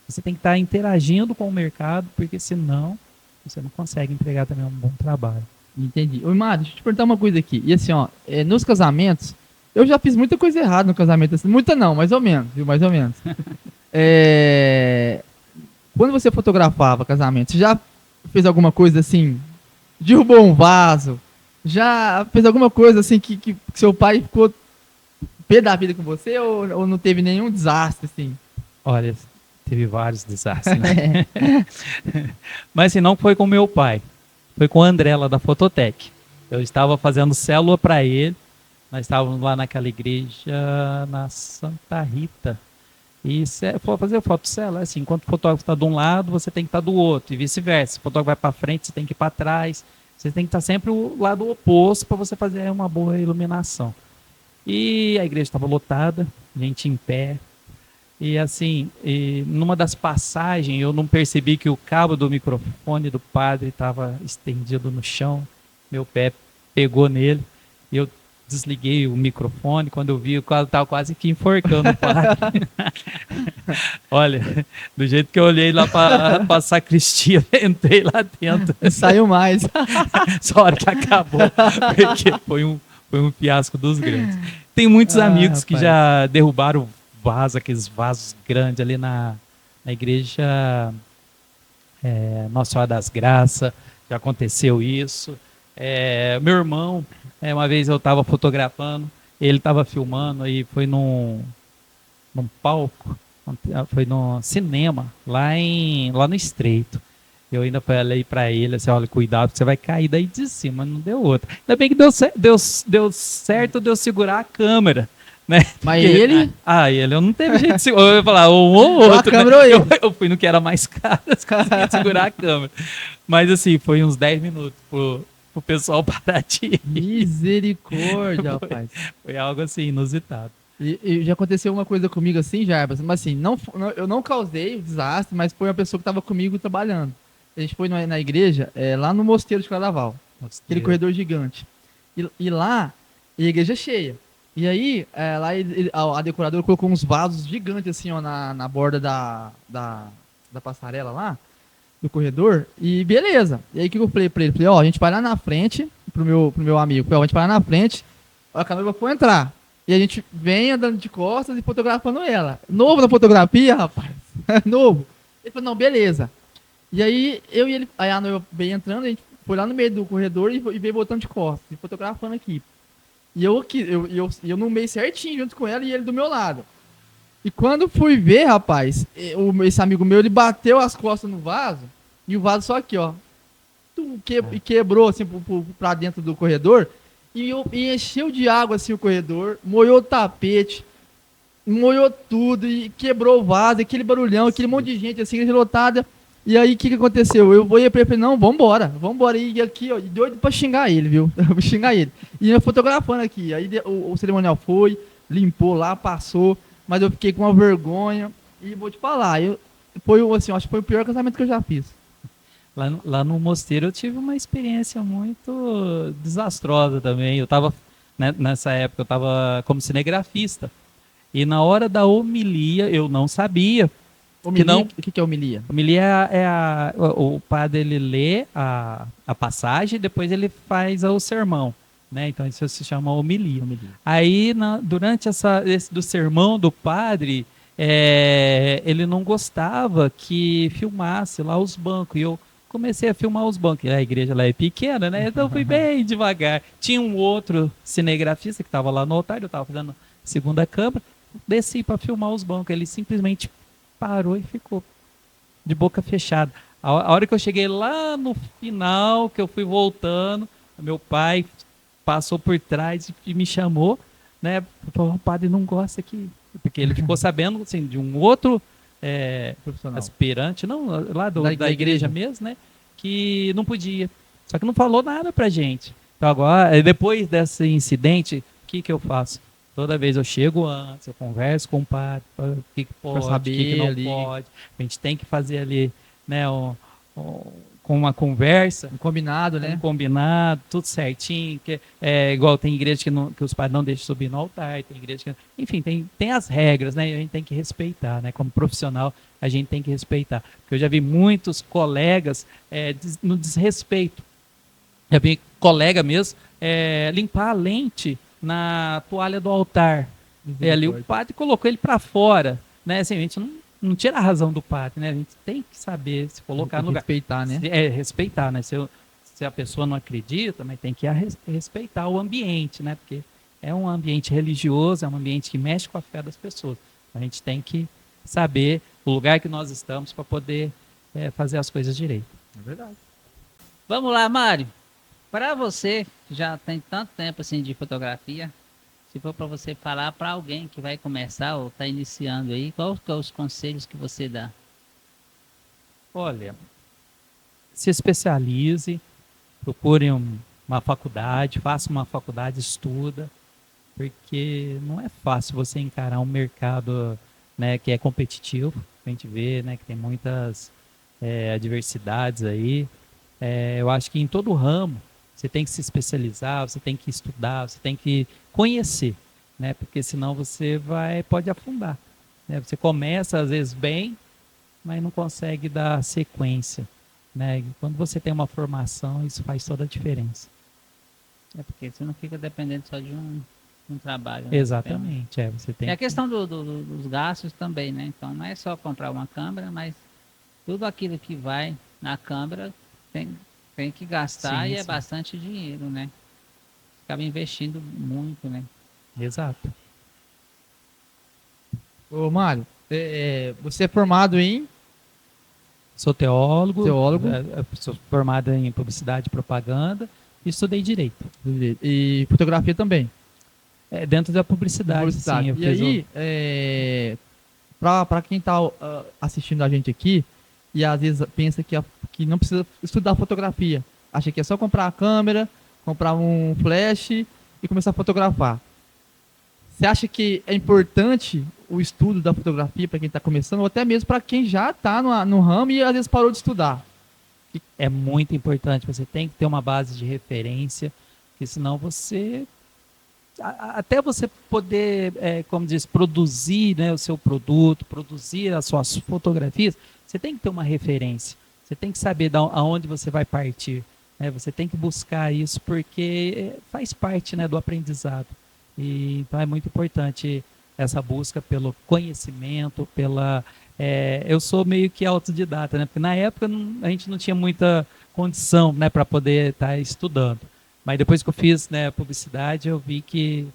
Você tem que estar interagindo com o mercado, porque senão você não consegue entregar também um bom trabalho. Entendi. Ô, Mário, deixa eu te perguntar uma coisa aqui. E assim, ó, nos casamentos, eu já fiz muita coisa errada no casamento. Assim, muita não, mais ou menos, viu? Mais ou menos. Quando você fotografava casamento, você já fez alguma coisa assim? Derrubou um vaso? Já fez alguma coisa assim que seu pai ficou pé da vida com você ou não teve nenhum desastre assim? Olha, teve vários desastres, né? Mas assim, não foi com meu pai. Foi com o André lá da Fototec. Eu estava fazendo célula para ele. Nós estávamos lá naquela igreja na Santa Rita. E for fazer fotocélula, assim, enquanto o fotógrafo está de um lado, você tem que estar do outro, e vice-versa. Se o fotógrafo vai para frente, você tem que ir para trás. Você tem que estar sempre o lado oposto para você fazer uma boa iluminação. E a igreja estava lotada, gente em pé. E assim, numa das passagens, eu não percebi que o cabo do microfone do padre estava estendido no chão. Meu pé pegou nele. Eu desliguei o microfone. Quando eu vi, eu estava quase que enforcando o padre. Olha, do jeito que eu olhei lá para a sacristia, entrei lá dentro. Saiu mais. Só a hora que acabou, porque foi um fiasco dos grandes. Tem muitos amigos que já derrubaram vaso, aqueles vasos grandes ali na igreja Nossa Senhora das Graças. Já aconteceu isso. Meu irmão, uma vez eu estava fotografando, ele estava filmando e foi num palco Foi no cinema, lá no Estreito. Eu ainda falei pra ele assim, olha, cuidado, você vai cair daí de cima, não deu outra. Ainda bem que deu certo de eu segurar a câmera, né? Mas Porque- ele... ele eu não teve jeito de segurar, eu ia falar, um ou Só a outro, câmera ou né? ele? Eu fui no que era mais caro, consegui segurar a câmera. Mas assim, foi uns 10 minutos pro pessoal parar de ir. Misericórdia, rapaz. Foi algo assim, inusitado. E já aconteceu uma coisa comigo assim, Jarbas, mas assim, eu não causei o desastre, mas foi uma pessoa que estava comigo trabalhando. A gente foi na igreja, lá no Mosteiro de Claraval, aquele corredor gigante. E lá, a igreja é cheia. E aí, lá a decoradora colocou uns vasos gigantes assim, ó, na borda da passarela lá, do corredor, e beleza. E aí o que eu falei pra ele? Falei, ó, a gente vai lá na frente, pro meu amigo, falei, ó, a gente vai lá na frente, a câmera for entrar. E a gente vem andando de costas e fotografando ela. Novo na fotografia, rapaz. Novo. Ele falou, não, beleza. E aí, eu e ele, aí a noiva veio entrando, a gente foi lá no meio do corredor e veio botando de costas, e fotografando aqui. E eu no meio certinho, junto com ela e ele do meu lado. E quando fui ver, rapaz, esse amigo meu, ele bateu as costas no vaso, e o vaso só aqui, ó. E quebrou, assim, pra dentro do corredor, e encheu de água, assim, o corredor, molhou o tapete, molhou tudo, e quebrou o vaso, aquele barulhão, aquele monte de gente, assim, lotada. E aí, o que aconteceu? Eu vou ir pra ele e falei, não, vambora. E aqui, ó, e doido pra xingar ele, viu? Pra xingar ele. E eu fotografando aqui. Aí o cerimonial foi, limpou lá, passou, mas eu fiquei com uma vergonha. E vou te falar, assim, eu acho que foi o pior casamento que eu já fiz. Lá no Mosteiro eu tive uma experiência muito desastrosa também. Eu tava, né, nessa época, eu estava como cinegrafista. E na hora da homilia, eu não sabia. Homilia, o que é homilia? Homilia o padre ele lê a passagem e depois ele faz o sermão. Né? Então isso se chama homilia. Aí, durante esse do sermão do padre, ele não gostava que filmasse lá os bancos. E eu comecei a filmar os bancos. A igreja lá é pequena, né? Então eu fui bem devagar. Tinha um outro cinegrafista que estava lá no altar, eu estava fazendo segunda câmera, desci para filmar os bancos. Ele simplesmente parou e ficou de boca fechada. A hora que eu cheguei lá no final, que eu fui voltando, meu pai passou por trás e me chamou, né? Falou, o padre não gosta aqui. Porque ele ficou sabendo assim, de um outro aspirante, não, lá da igreja mesmo, né? Que não podia. Só que não falou nada pra gente. Então agora, depois desse incidente, o que eu faço? Toda vez eu chego antes, eu converso com o padre, o que pode, o que não ali pode. A gente tem que fazer ali, né, com uma conversa. Um combinado, né? Um combinado, tudo certinho. Igual tem igreja que os padres não deixam subir no altar, tem igreja que... Enfim, tem as regras, né? E a gente tem que respeitar, né? Como profissional, a gente tem que respeitar. Porque eu já vi muitos colegas no desrespeito. Já vi colega mesmo limpar a lente na toalha do altar. Ali o padre colocou ele para fora, né? Assim, a gente não tira a razão do padre, né? A gente tem que saber se colocar no lugar. Respeitar, né? Respeitar, né? Se a pessoa não acredita, mas tem que respeitar o ambiente, né? Porque é um ambiente religioso, é um ambiente que mexe com a fé das pessoas. A gente tem que saber o lugar que nós estamos para poder fazer as coisas direito. É verdade. Vamos lá, Mário. Para você, que já tem tanto tempo assim de fotografia, se for para você falar para alguém que vai começar ou está iniciando aí, quais são os conselhos que você dá? Olha, se especialize, procure uma faculdade, faça uma faculdade, estuda, porque não é fácil você encarar um mercado, né, que é competitivo. A gente vê, né, que tem muitas adversidades aí. Eu acho que em todo ramo você tem que se especializar, você tem que estudar, você tem que conhecer, né? Porque senão você pode afundar, né? Você começa às vezes bem, mas não consegue dar sequência, né? E quando você tem uma formação, isso faz toda a diferença. Porque você não fica dependendo só de um trabalho. Né? Exatamente, você tem. E a questão dos gastos também, né? Então não é só comprar uma câmera, mas tudo aquilo que vai na câmera tem que gastar, sim, e é bastante dinheiro, né? Acaba investindo muito, né? Exato. Ô, Mário, Você é formado em Sou teólogo, teólogo sou formado em publicidade e propaganda e estudei direito. e fotografia também. Dentro da publicidade, Publicidade. sim. Eu E fiz aí, para quem está assistindo a gente aqui e às vezes pensa que não precisa estudar fotografia, acha que é só comprar a câmera, comprar um flash e começar a fotografar. Você acha que é importante o estudo da fotografia para quem está começando, ou até mesmo para quem já está no ramo e às vezes parou de estudar? é muito importante. Você tem que ter uma base de referência, porque senão você até você poder, como diz, produzir, né, o seu produto, produzir as suas fotografias, você tem que ter uma referência. Você tem que saber aonde você vai partir. Né? Você tem que buscar isso porque faz parte, né, do aprendizado. Então é muito importante essa busca pelo conhecimento, eu sou meio que autodidata, né? Porque na época a gente não tinha muita condição, né, para poder estar estudando. Mas depois que eu fiz, né, publicidade, eu vi que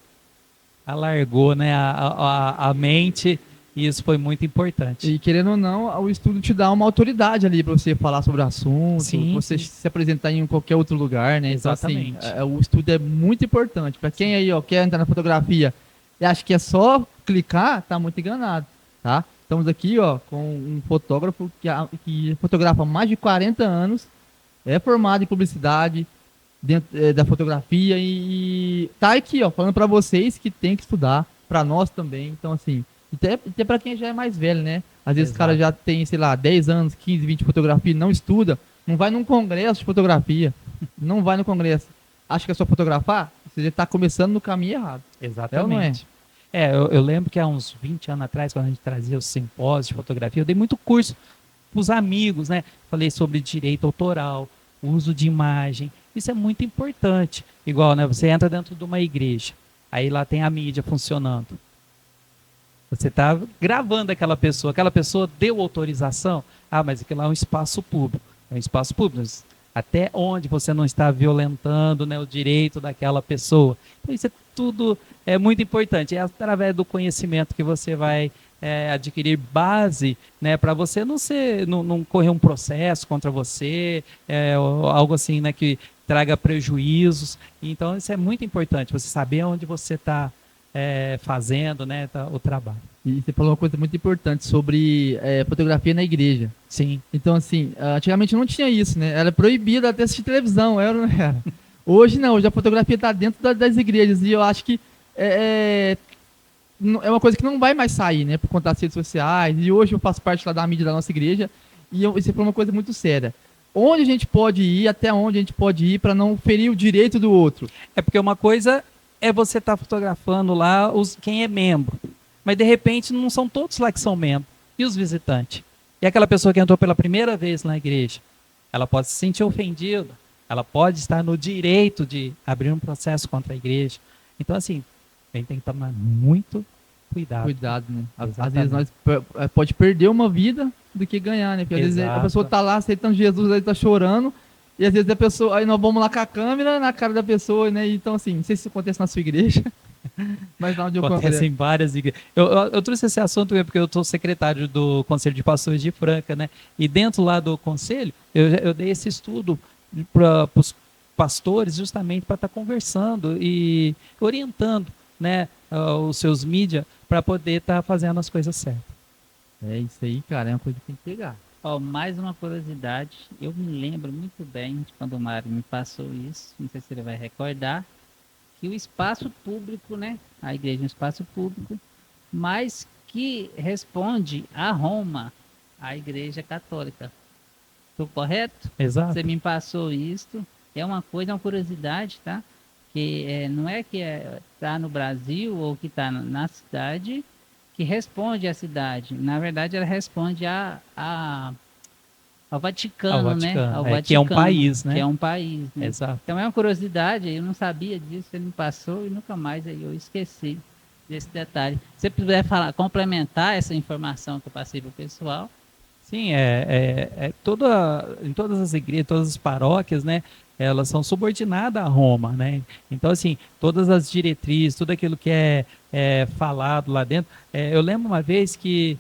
alargou, né, a mente e isso foi muito importante. E querendo ou não, o estudo te dá uma autoridade ali para você falar sobre o assunto, Sim, você sim. se apresentar em qualquer outro lugar, né? Exatamente. Então, assim, o estudo é muito importante. Para quem aí, ó, quer entrar na fotografia e acha que é só clicar, tá muito enganado, tá? Estamos aqui, ó, com um fotógrafo que fotografa há mais de 40 anos, é formado em publicidade, dentro da fotografia e tá aqui, ó, falando para vocês que tem que estudar, para nós também. Então, assim, até para quem já é mais velho, né? Às vezes o cara já tem, sei lá, 10 anos, 15, 20 de fotografia e não estuda, não vai num congresso de fotografia, não vai no congresso. Acha que é só fotografar? Você já tá começando no caminho errado. Exatamente. Eu lembro que há uns 20 anos atrás, quando a gente trazia os simpósios de fotografia, eu dei muito curso para os amigos, né? Falei sobre direito autoral, uso de imagem. Isso é muito importante. Igual, né? Você entra dentro de uma igreja, aí lá tem a mídia funcionando. Você está gravando aquela pessoa deu autorização? Ah, mas aquilo lá é um espaço público. É um espaço público. Até onde você não está violentando, né, o direito daquela pessoa. Então isso tudo é muito importante. É através do conhecimento que você vai adquirir base, né, para você não correr um processo contra você, ou algo assim, né, que traga prejuízos. Então isso é muito importante, você saber onde você está fazendo, né, o trabalho. E você falou uma coisa muito importante sobre fotografia na igreja. Sim. Então, assim, antigamente não tinha isso, né? Era proibido até assistir televisão, era ou não era? Hoje não, hoje a fotografia está dentro das igrejas e eu acho que é uma coisa que não vai mais sair, né? Por conta das redes sociais. E hoje eu faço parte lá da mídia da nossa igreja e você falou uma coisa muito séria. Onde a gente pode ir, até onde a gente pode ir para não ferir o direito do outro? É porque uma coisa é você estar fotografando lá quem é membro. Mas de repente não são todos lá que são membros. E os visitantes? E aquela pessoa que entrou pela primeira vez na igreja? Ela pode se sentir ofendida. Ela pode estar no direito de abrir um processo contra a igreja. Então, assim, a gente tem que tomar muito cuidado. Cuidado, né? Exatamente. Às vezes nós pode perder uma vida do que ganhar, né? Porque às vezes a pessoa tá lá aceitando Jesus, aí tá chorando. E às vezes a pessoa, aí nós vamos lá com a câmera na cara da pessoa, né? Então, assim, não sei se isso acontece na sua igreja. Mas lá onde eu acontece em várias igrejas. Eu trouxe esse assunto porque eu sou secretário do Conselho de Pastores de Franca, né? E dentro lá do conselho, eu dei esse estudo para os pastores justamente para estar conversando e orientando, né, os seus mídias para poder estar fazendo as coisas certas. É isso aí, cara, é uma coisa que tem que pegar. Mais uma curiosidade, eu me lembro muito bem de quando o Mário me passou isso, não sei se ele vai recordar, que o espaço público, né, a igreja é um espaço público, mas que responde a Roma, a igreja católica. Estou correto? Exato. Você me passou isso, é uma curiosidade, tá? Que não é que está no Brasil ou que está na cidade, que responde à cidade. Na verdade, ela responde ao Vaticano, né? Ao Vaticano, que é um país, né? Que é um país, né? Exato. Então é uma curiosidade, eu não sabia disso, ele me passou e nunca mais aí eu esqueci desse detalhe. Se você puder complementar essa informação que eu passei para o pessoal, Sim, em todas as igrejas, todas as paróquias, né, elas são subordinadas a Roma, né? Então, assim, todas as diretrizes, tudo aquilo que é falado lá dentro. Eu lembro uma vez que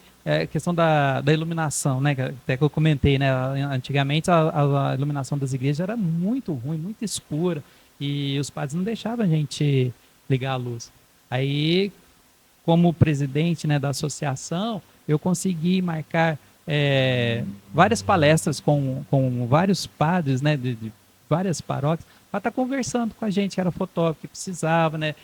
questão da iluminação, né, que até que eu comentei, né, antigamente a iluminação das igrejas era muito ruim, muito escura, e os padres não deixavam a gente ligar a luz. Aí, como presidente, né, da associação, eu consegui marcar várias palestras com vários padres, né, de várias paróquias, para estar conversando com a gente, que era fotógrafo, que precisava, né,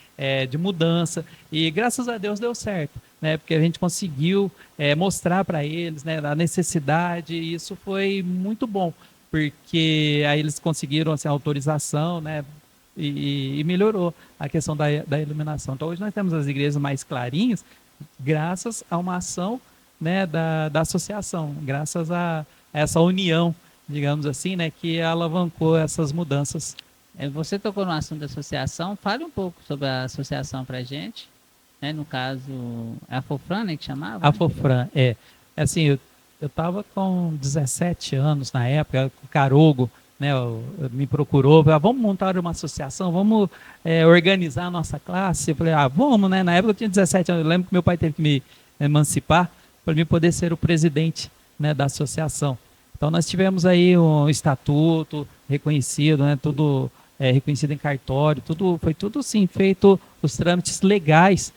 de mudança, e graças a Deus deu certo, né, porque a gente conseguiu mostrar para eles, né, a necessidade, e isso foi muito bom, porque aí eles conseguiram assim, a autorização, né, e melhorou a questão da iluminação. Então hoje nós temos as igrejas mais clarinhas, graças a uma ação, né, da associação, graças a essa união, digamos assim, né, que alavancou essas mudanças. Você tocou no assunto da associação, fale um pouco sobre a associação para a gente, né? No caso, é a Fofran, né, que chamava? A Né? Fofran, assim, eu estava com 17 anos na época, o Carogo, né, me procurou, falou, vamos montar uma associação, vamos organizar a nossa classe. Eu falei, vamos, né? Na época eu tinha 17 anos, eu lembro que meu pai teve que me emancipar para mim poder ser o presidente, né, da associação. Então nós tivemos aí um estatuto reconhecido, né, tudo reconhecido em cartório, foi tudo sim feito os trâmites legais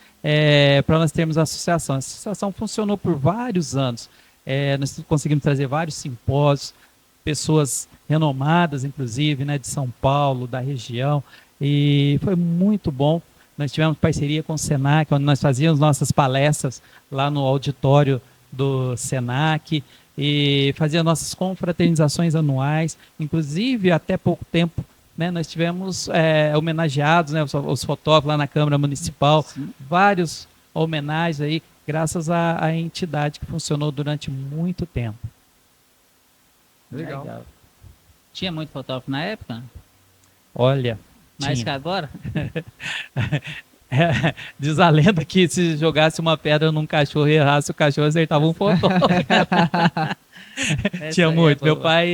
para nós termos a associação. A associação funcionou por vários anos. Nós conseguimos trazer vários simpósios, pessoas renomadas, inclusive, né, de São Paulo, da região, e foi muito bom. Nós tivemos parceria com o Senac, onde nós fazíamos nossas palestras lá no auditório do Senac, e fazia nossas confraternizações anuais, inclusive até pouco tempo, né, nós tivemos homenageados, né, os fotógrafos lá na Câmara Municipal, sim, vários homenagens aí, graças à entidade que funcionou durante muito tempo. Legal. Tinha muito fotógrafo na época? Olha, mais tinha. que agora? Diz a lenda que se jogasse uma pedra num cachorro e errasse, o cachorro acertava um fotógrafo. Tinha muito. Meu pai,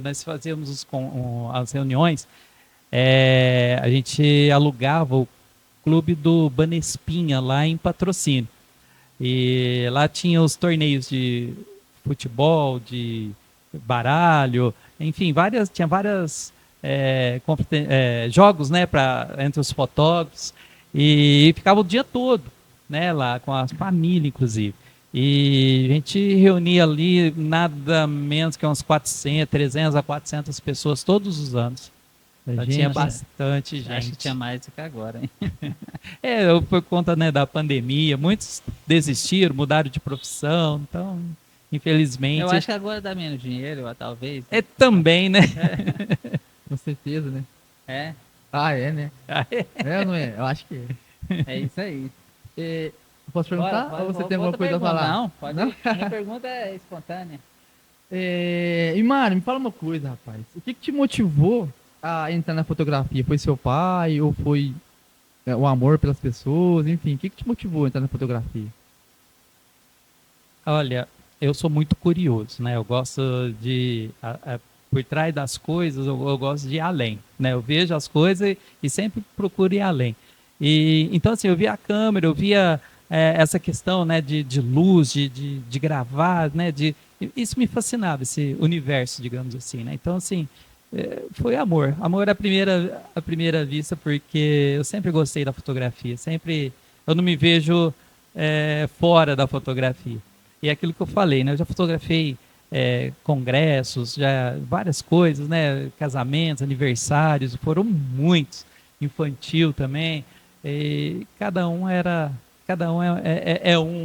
nós fazíamos as reuniões, a gente alugava o clube do Banespinha, lá em Patrocínio. E lá tinha os torneios de futebol, de baralho, enfim, tinha várias jogos, né, entre os fotógrafos, e ficava o dia todo, né, lá com a família, inclusive. E a gente reunia ali nada menos que umas 300 a 400 pessoas todos os anos. Então, tinha bastante gente. Acho que tinha mais do que agora, hein? Por conta, né, da pandemia, muitos desistiram, mudaram de profissão, então, infelizmente... Eu acho que agora dá menos dinheiro, talvez. Né? Também, né? Com certeza, né? Né? Ou não é? Eu acho que é. É isso aí. Posso perguntar? Ou você tem alguma coisa a falar? Não, pode. Não? Minha pergunta é espontânea. E Mário, me fala uma coisa, rapaz. O que te motivou a entrar na fotografia? Foi seu pai ou foi o amor pelas pessoas? Enfim, o que te motivou a entrar na fotografia? Olha, eu sou muito curioso, né? Eu gosto de... por trás das coisas, eu gosto de ir além, né? Eu vejo as coisas e sempre procuro ir além. Então, assim, eu via a câmera, eu via essa questão, né, de luz, de gravar, né? Isso me fascinava, esse universo, digamos assim, né? Então, assim, foi amor. Amor à primeira vista, porque eu sempre gostei da fotografia. Eu não me vejo fora da fotografia. E é aquilo que eu falei, né? Eu já fotografei congressos, já várias coisas, né? Casamentos, aniversários, foram muitos. Infantil também. E cada um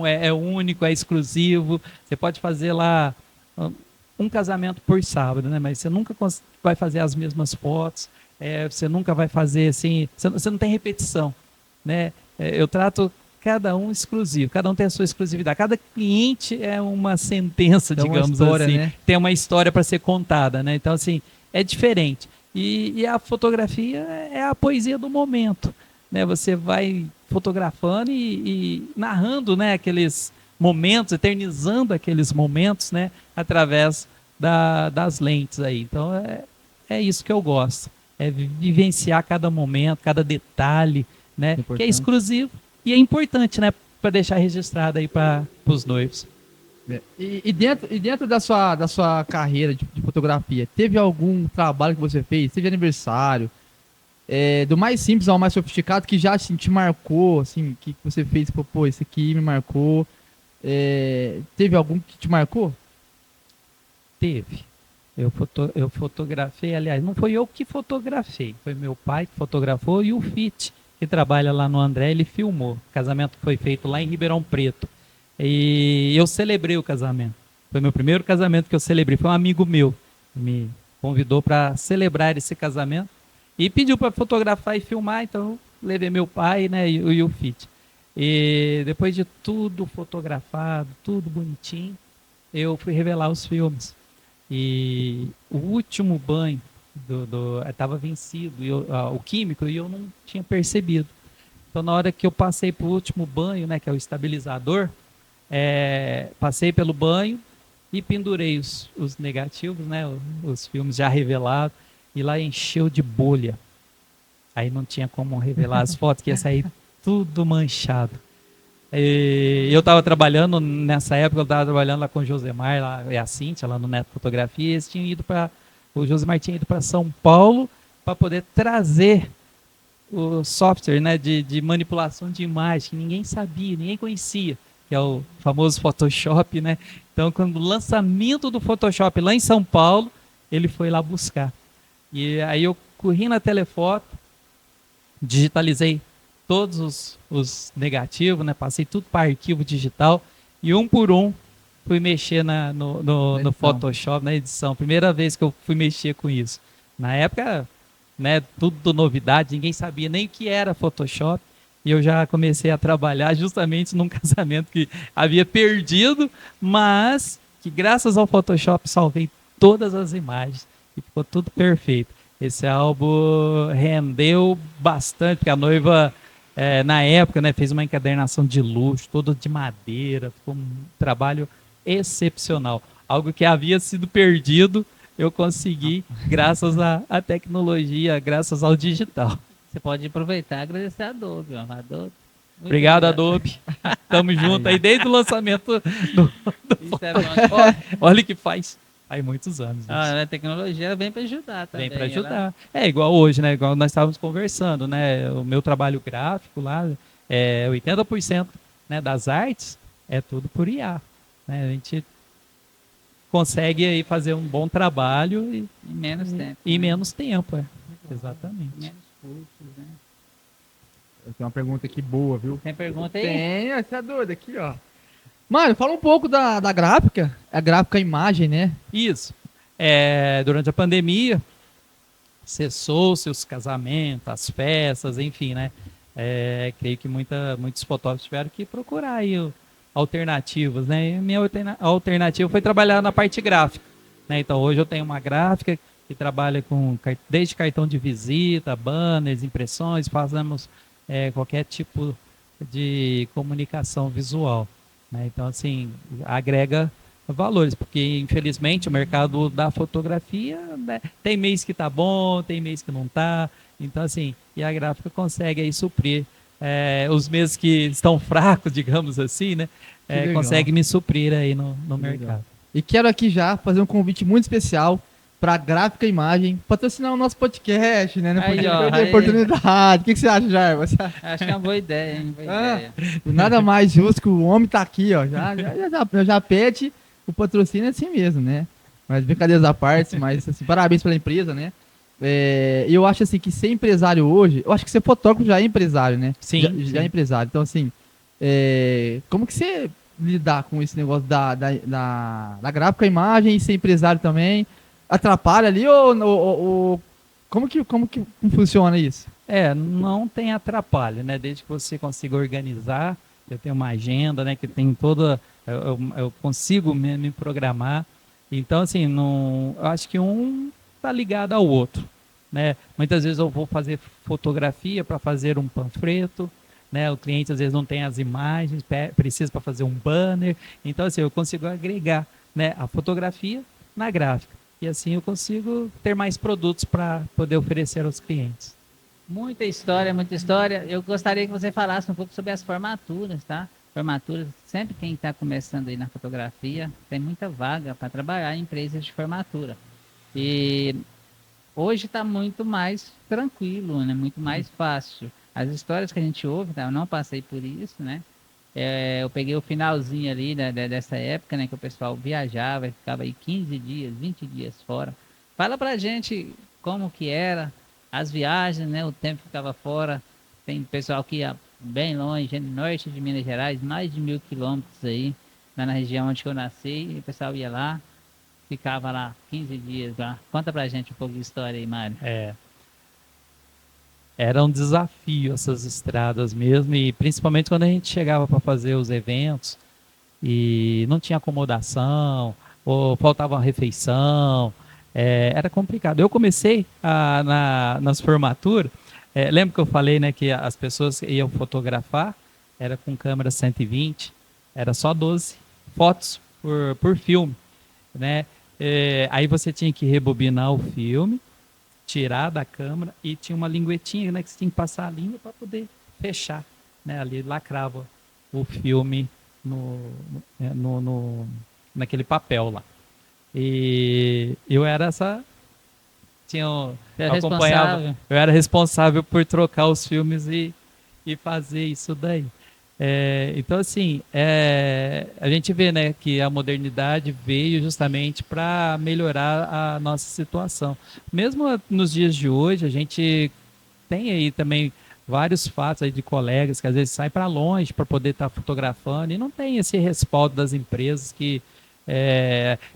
é único, é exclusivo. Você pode fazer lá um casamento por sábado, né? Mas você nunca vai fazer as mesmas fotos, você nunca vai fazer assim, você não tem repetição, né? Eu trato cada um exclusivo, cada um tem a sua exclusividade, cada cliente é uma sentença, digamos história, assim, né? Tem uma história para ser contada, né? Então, assim, é diferente. E a fotografia é a poesia do momento, né? Você vai fotografando e narrando, né, aqueles momentos, eternizando aqueles momentos, né, através das lentes aí. Então é isso que eu gosto, é vivenciar cada momento, cada detalhe, né, que é exclusivo e é importante, né, para deixar registrado aí para os noivos. E dentro da sua carreira de fotografia, teve algum trabalho que você fez? Teve aniversário? Do mais simples ao mais sofisticado que já assim, te marcou, assim, que você fez, pô, esse aqui me marcou. Teve algum que te marcou? Teve. Eu fotografei, aliás, não foi eu que fotografei, foi meu pai que fotografou e o Fit, que trabalha lá no André, ele filmou. O casamento foi feito lá em Ribeirão Preto. E eu celebrei o casamento. Foi meu primeiro casamento que eu celebrei. Foi um amigo meu que me convidou para celebrar esse casamento e pediu para fotografar e filmar. Então eu levei meu pai, né, e o Fit. E depois de tudo fotografado, tudo bonitinho, eu fui revelar os filmes. E o último banho estava vencido, o químico, e eu não tinha percebido. Então na hora que eu passei para o último banho, né, que é o estabilizador, passei pelo banho e pendurei os negativos, né, os filmes já revelados, e lá encheu de bolha. Aí não tinha como revelar as fotos, que ia sair tudo manchado. E eu estava trabalhando, nessa época eu estava trabalhando lá com o Josemar lá, e a Cíntia, lá no Neto Fotografia, e eles tinham ido o Josemar tinha ido para São Paulo para poder trazer o software, né, de manipulação de imagem, que ninguém sabia, ninguém conhecia, que é o famoso Photoshop, né? Então, quando o lançamento do Photoshop lá em São Paulo, ele foi lá buscar. E aí eu corri na telefoto, digitalizei todos os negativos, né? Passei tudo para arquivo digital e um por um fui mexer no Photoshop, na edição. Primeira vez que eu fui mexer com isso. Na época, né, tudo novidade, ninguém sabia nem o que era Photoshop. E eu já comecei a trabalhar justamente num casamento que havia perdido, mas que graças ao Photoshop salvei todas as imagens e ficou tudo perfeito. Esse álbum rendeu bastante, porque a noiva, na época, né, fez uma encadernação de luxo, toda de madeira, ficou um trabalho excepcional. Algo que havia sido perdido, eu consegui graças à tecnologia, graças ao digital. Você pode aproveitar e agradecer a Adobe. Ó. Obrigado, Adobe. Tamo junto aí desde o lançamento do Isso é bom. Olha que faz muitos anos. A tecnologia vem para ajudar também. Vem para ajudar. É igual hoje, né? Igual nós estávamos conversando, né? O meu trabalho gráfico lá, 80%, né, das artes é tudo por IA. Né? A gente consegue aí fazer um bom trabalho em menos tempo. Em menos tempo, Exatamente. Menos custos, né? Eu tenho uma pergunta aqui boa, viu? Tem pergunta aí? Tem, essa é doida aqui, ó. Mano, fala um pouco da gráfica, a gráfica imagem, né? Isso. Durante a pandemia, cessou-se os casamentos, as festas, enfim, né? Creio que muitos fotógrafos tiveram que procurar aí alternativas, né? E minha alternativa foi trabalhar na parte gráfica, né? Então hoje eu tenho uma gráfica que trabalha desde cartão de visita, banners, impressões, fazemos qualquer tipo de comunicação visual, né? Então, assim, agrega valores, porque infelizmente o mercado da fotografia, né, tem mês que tá bom, tem mês que não tá, então assim, e a gráfica consegue aí suprir os meses que estão fracos, digamos assim, né, consegue me suprir aí no mercado. E quero aqui já fazer um convite muito especial para Gráfica Imagem patrocinar o nosso podcast, né? Não pode perder a oportunidade. O que você acha, Jarbas? Acho que é uma boa ideia, hein? Boa ideia. Nada mais justo que o homem tá aqui, ó. Já pede o patrocínio assim mesmo, né? Mas brincadeiras à parte, mas assim, parabéns pela empresa, né? Eu acho assim que ser empresário hoje, eu acho que ser fotógrafo já é empresário, né? Sim. Já é empresário. Então, assim, como que você lidar com esse negócio da gráfica imagem e ser empresário também? Atrapalha ali ou como que funciona isso? Não tem atrapalho, né? Desde que você consiga organizar, eu tenho uma agenda, né? Que tem toda, eu consigo me programar. Então, assim, eu acho que um está ligado ao outro, né? Muitas vezes eu vou fazer fotografia para fazer um panfleto, né? O cliente às vezes não tem as imagens, precisa para fazer um banner. Então, assim, eu consigo agregar, né, a fotografia na gráfica. E assim eu consigo ter mais produtos para poder oferecer aos clientes. Muita história, muita história. Eu gostaria que você falasse um pouco sobre as formaturas, tá? Formaturas, sempre quem está começando aí na fotografia, tem muita vaga para trabalhar em empresas de formatura. E hoje está muito mais tranquilo, né? Muito mais fácil. As histórias que a gente ouve, tá? Eu não passei por isso, né? Eu peguei o finalzinho ali dessa época, né? Que o pessoal viajava e ficava aí 15 dias, 20 dias fora. Fala pra gente como que era as viagens, né? O tempo que ficava fora. Tem pessoal que ia bem longe, no norte de Minas Gerais, mais de 1.000 quilômetros aí, lá na região onde eu nasci, e o pessoal ia lá, ficava lá 15 dias lá. Conta pra gente um pouco de história aí, Mário. Era um desafio essas estradas mesmo, e principalmente quando a gente chegava para fazer os eventos e não tinha acomodação, ou faltava uma refeição, era complicado. Eu comecei nas formaturas, lembra que eu falei, né, que as pessoas iam fotografar, era com câmera 120, era só 12 fotos por filme, né? Aí você tinha que rebobinar o filme, tirar da câmera, e tinha uma linguetinha, né, que você tinha que passar a língua para poder fechar, né? Ali lacrava o filme naquele papel lá. E eu era eu era responsável por trocar os filmes e fazer isso daí. Então, assim, a gente vê, né, que a modernidade veio justamente para melhorar a nossa situação. Mesmo nos dias de hoje, a gente tem aí também vários fatos aí de colegas que às vezes saem para longe para poder estar fotografando e não tem esse respaldo das empresas que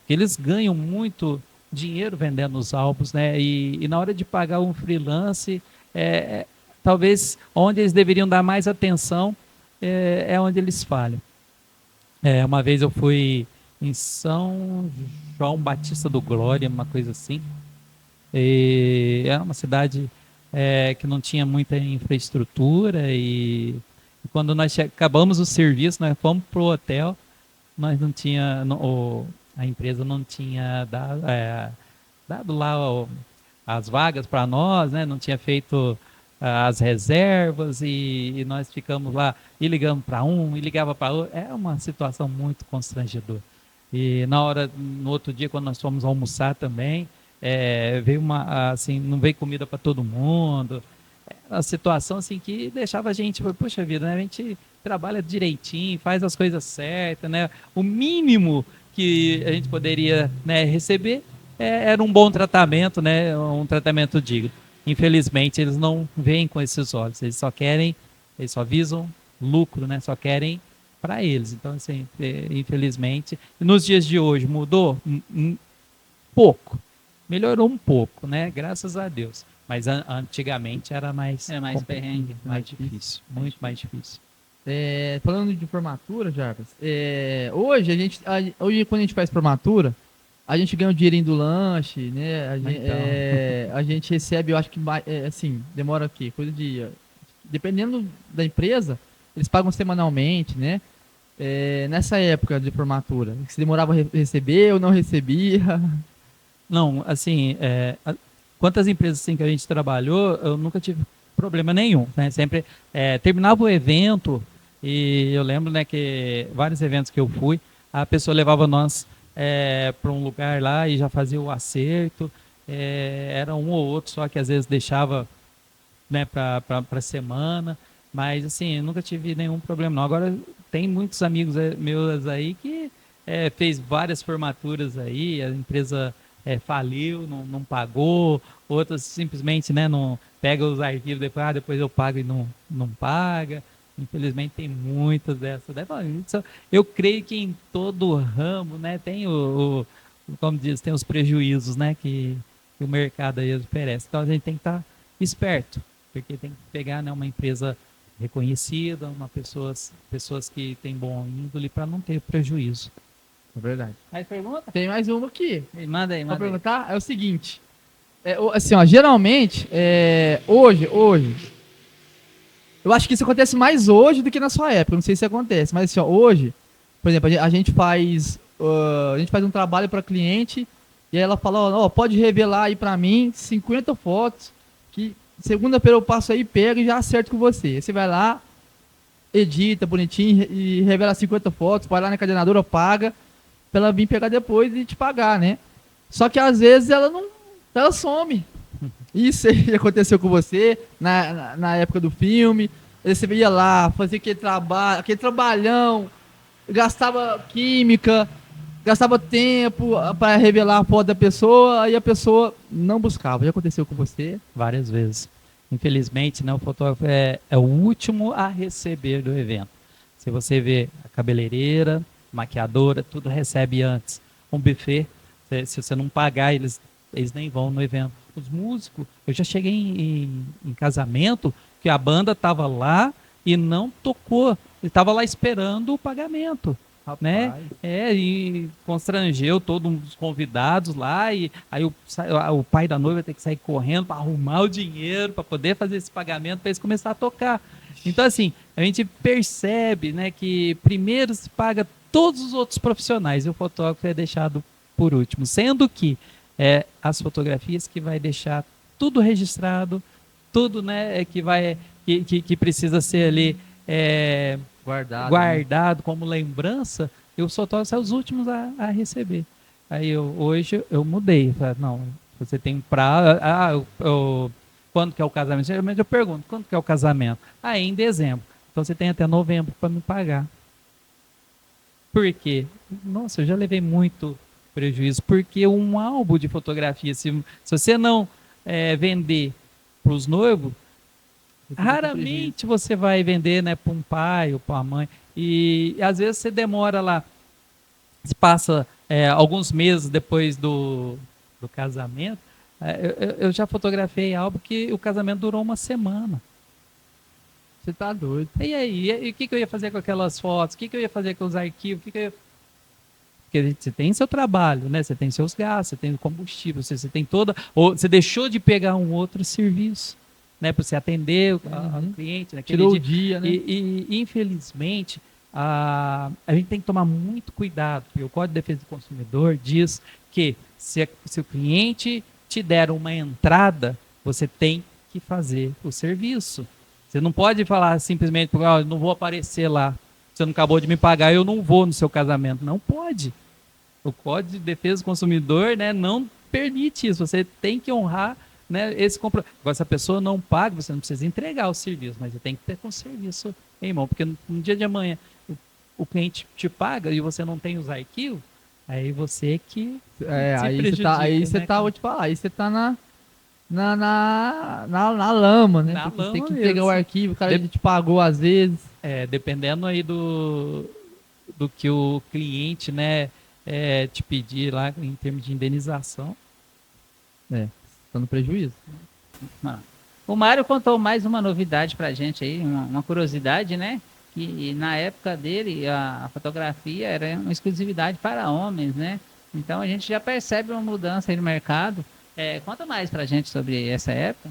eles ganham muito dinheiro vendendo os álbuns, né? E na hora de pagar um freelance, talvez onde eles deveriam dar mais atenção é onde eles falham. Uma vez eu fui em São João Batista do Glória, uma coisa assim. E era uma cidade que não tinha muita infraestrutura e quando nós acabamos o serviço, nós fomos pro hotel, nós não tinha, a empresa não tinha dado lá as vagas para nós, né? Não tinha feito as reservas e nós ficamos lá e ligamos para um e ligava para outro. É uma situação muito constrangedora. E no outro dia, quando nós fomos almoçar também, veio não veio comida para todo mundo. Uma situação assim que deixava a gente, poxa vida, né? A gente trabalha direitinho, faz as coisas certas, né? O mínimo que a gente poderia, né, receber era um bom tratamento, né? Um tratamento digno. Infelizmente, eles não veem com esses olhos, eles só visam lucro, né? Só querem para eles. Então, assim, infelizmente, nos dias de hoje mudou pouco, melhorou um pouco, né? Graças a Deus. Mas antigamente era mais perrengue, mais difícil, muito mais difícil. Falando de formatura, Jarbas, hoje quando a gente faz formatura, a gente ganha o dinheirinho do lanche, né? A gente recebe, eu acho que assim, demora o quê? Coisa de, dependendo da empresa, eles pagam semanalmente, né? Nessa época de formatura, se demorava a receber ou não recebia? Não, assim, quantas empresas assim que a gente trabalhou, eu nunca tive problema nenhum, né? Sempre terminava o evento e eu lembro, né, que vários eventos que eu fui, a pessoa levava nós para um lugar lá e já fazia o acerto. Era um ou outro só que às vezes deixava, né, para semana, mas assim, eu nunca tive nenhum problema não. Agora tem muitos amigos meus aí que fez várias formaturas aí, a empresa faliu, não pagou, outras simplesmente, né, não pega os arquivos depois eu pago e não paga. Infelizmente tem muitas dessas. Eu creio que em todo ramo, né, tem como diz, tem os prejuízos, né, que o mercado aí oferece. Então a gente tem que estar esperto, porque tem que pegar, né, uma empresa reconhecida, pessoas que têm bom índole para não ter prejuízo. É verdade. Mais pergunta? Tem mais uma aqui. Manda aí. Vou perguntar, é o seguinte. Assim, ó, geralmente, hoje, Eu acho que isso acontece mais hoje do que na sua época. Não sei se acontece, mas assim, ó, hoje, por exemplo, a gente faz um trabalho para cliente e aí ela fala, ó, pode revelar aí para mim 50 fotos que segunda-feira eu passo aí, pego e já acerto com você. Aí você vai lá, edita bonitinho e revela 50 fotos, vai lá na coordenadora, paga, pra ela vir pegar depois e te pagar, né? Só que às vezes ela some. Isso aí aconteceu com você na época do filme. Você ia lá, fazia aquele trabalhão, gastava química, gastava tempo para revelar a foto da pessoa, aí a pessoa não buscava. Já aconteceu com você? Várias vezes. Infelizmente, né, o fotógrafo é o último a receber do evento. Se você vê a cabeleireira, maquiadora, tudo recebe antes. Um buffet, se você não pagar, eles nem vão no evento. Os músicos, eu já cheguei em casamento que a banda estava lá e não tocou. Ele estava lá esperando o pagamento. Né? E constrangeu todos os convidados lá, e aí o pai da noiva tem que sair correndo para arrumar o dinheiro para poder fazer esse pagamento para eles começar a tocar. Então, assim, a gente percebe, né, que primeiro se paga todos os outros profissionais e o fotógrafo é deixado por último, sendo que as fotografias que vai deixar tudo registrado, tudo, né, que precisa ser ali guardado como lembrança, e os fotógrafos são os últimos a receber. Aí hoje eu mudei. Falei, não, você tem prazo. Quando que é o casamento? Geralmente eu pergunto, quando que é o casamento? Em dezembro. Então você tem até novembro para me pagar. Por quê? Nossa, eu já levei muito prejuízo, porque um álbum de fotografia, se você não vender para os noivos, raramente você vai vender, né, para um pai ou para uma mãe. E às vezes você demora lá, se passa alguns meses depois do casamento. Eu já fotografei álbum que o casamento durou uma semana. Você tá doido. E aí? E o que eu ia fazer com aquelas fotos? O que eu ia fazer com os arquivos? Porque você tem seu trabalho, né? Você tem seus gastos, você tem combustível, você tem toda. Ou você deixou de pegar um outro serviço, né, para você atender o cliente, né? Tirou o dia, né? E infelizmente a gente tem que tomar muito cuidado, porque o Código de Defesa do Consumidor diz que se o cliente te der uma entrada, você tem que fazer o serviço. Você não pode falar simplesmente, não vou aparecer lá, você não acabou de me pagar, eu não vou no seu casamento. Não pode. O Código de Defesa do Consumidor, né, não permite isso. Você tem que honrar, né, esse compromisso. Agora, se a pessoa não paga, você não precisa entregar o serviço, mas você tem que ter com o serviço em mão, porque no dia de amanhã o cliente te paga e você não tem os arquivos, aí você que se prejudica. Aí você tá, vou te falar, aí você tá na lama, né? Na porque lama você tem que mesmo. pegar o arquivo, o cara te pagou às vezes. Dependendo aí do que o cliente, né, te pedir lá em termos de indenização. Tá no prejuízo. O Mário contou mais uma novidade pra gente aí, uma curiosidade, né? Que na época dele a fotografia era uma exclusividade para homens, né? Então a gente já percebe uma mudança aí no mercado. Conta mais pra gente sobre essa época.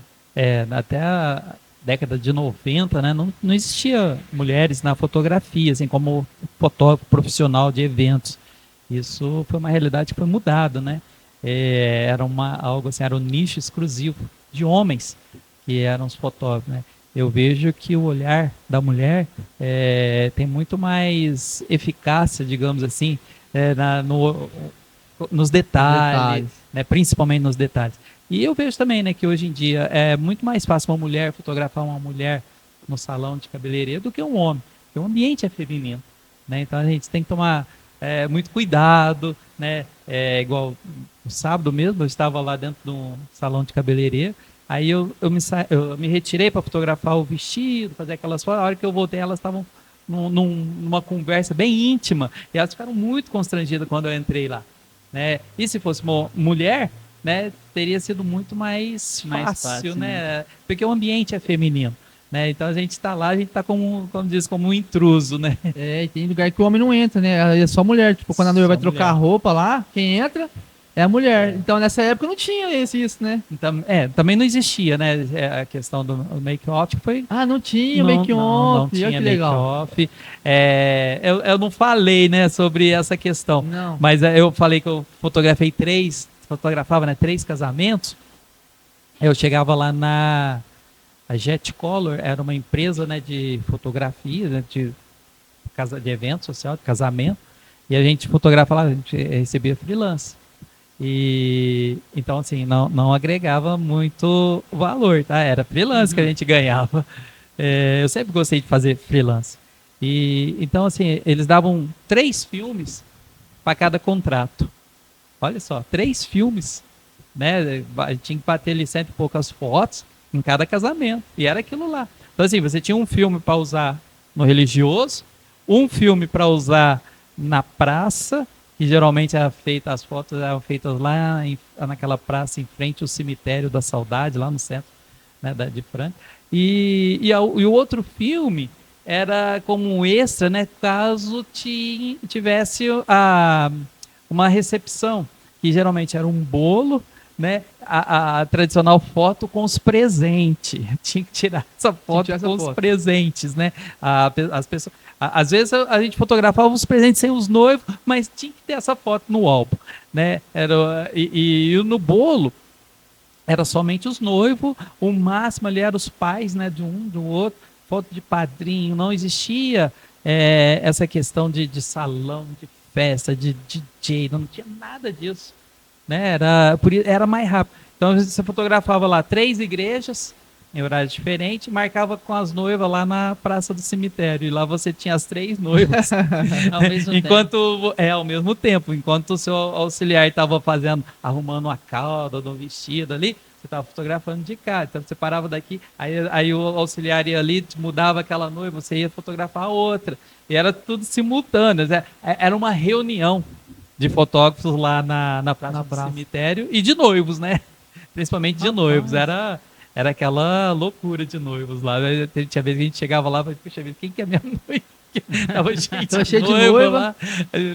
Até a década de 90, né, não existia mulheres na fotografia, assim, como fotógrafo profissional de eventos. Isso foi uma realidade que foi mudada, né? Era algo assim, era um nicho exclusivo de homens que eram os fotógrafos, né? Eu vejo que o olhar da mulher tem muito mais eficácia, digamos assim, nos detalhes, né? Principalmente nos detalhes. E eu vejo também, né, que hoje em dia é muito mais fácil uma mulher fotografar uma mulher no salão de cabeleireiro do que um homem, porque o ambiente é feminino, né? Então a gente tem que tomar muito cuidado, né? Igual no sábado mesmo, eu estava lá dentro de um salão de cabeleireiro, aí eu me retirei para fotografar o vestido, fazer aquelas fotos. A hora que eu voltei, elas estavam numa conversa bem íntima, e elas ficaram muito constrangidas quando eu entrei lá, né? E se fosse uma mulher, né, teria sido muito mais fácil, né? Porque o ambiente é feminino, né? Então a gente está lá, a gente está como um intruso, né? E tem lugar que o homem não entra, né? É só mulher. Tipo, quando a noiva vai trocar a roupa lá, quem entra É a mulher. Então, nessa época não tinha isso, né? Então, também não existia, né? A questão do make-off foi. Ah, não tinha Não, make-off. não Olha tinha que legal. make-off. Eu não falei, né, sobre essa questão, Não. mas eu falei que eu fotografava, né, 3 casamentos. Eu chegava lá a Jet Color, era uma empresa, né, de fotografia, né, de evento social, de casamento, e a gente fotografava lá, a gente recebia freelance. E então, assim, não agregava muito valor, tá? Era freelance que a gente ganhava. Eu sempre gostei de fazer freelance. E então, assim, eles davam 3 filmes para cada contrato. Olha só, 3 filmes, né? Tinha que bater ali 100 e poucas fotos em cada casamento. E era aquilo lá. Então, assim, você tinha um filme para usar no religioso, um filme para usar na praça, que geralmente as fotos eram feitas lá naquela praça em frente ao cemitério da Saudade, lá no centro, né, de Franca. E o outro filme era como um extra, né, caso tivesse uma recepção, que geralmente era um bolo, né, a tradicional foto com os presentes. Tinha que tirar essa foto com os presentes, né? As pessoas, às vezes a gente fotografava os presentes sem os noivos, mas tinha que ter essa foto no álbum, né? E no bolo era somente os noivos, o máximo ali eram os pais, né, de um, do outro, foto de padrinho, não existia essa questão de salão, de festa, de DJ, não tinha nada disso, né? Era mais rápido. Então você fotografava lá 3 igrejas em horário diferente, marcava com as noivas lá na praça do cemitério, e lá você tinha as 3 noivas Ao mesmo tempo. ao mesmo tempo, enquanto o seu auxiliar estava arrumando uma cauda do vestido ali, você estava fotografando de cá. Então você parava daqui, aí o auxiliar ia ali, mudava aquela noiva, você ia fotografar a outra, e era tudo simultâneo, era uma reunião de fotógrafos lá na praça do cemitério, e de noivos, né? Principalmente de noivos. Era aquela loucura de noivos lá. Tinha vez que a gente chegava lá e falava, puxa vida, quem que é minha noiva? Tava cheio de noiva lá.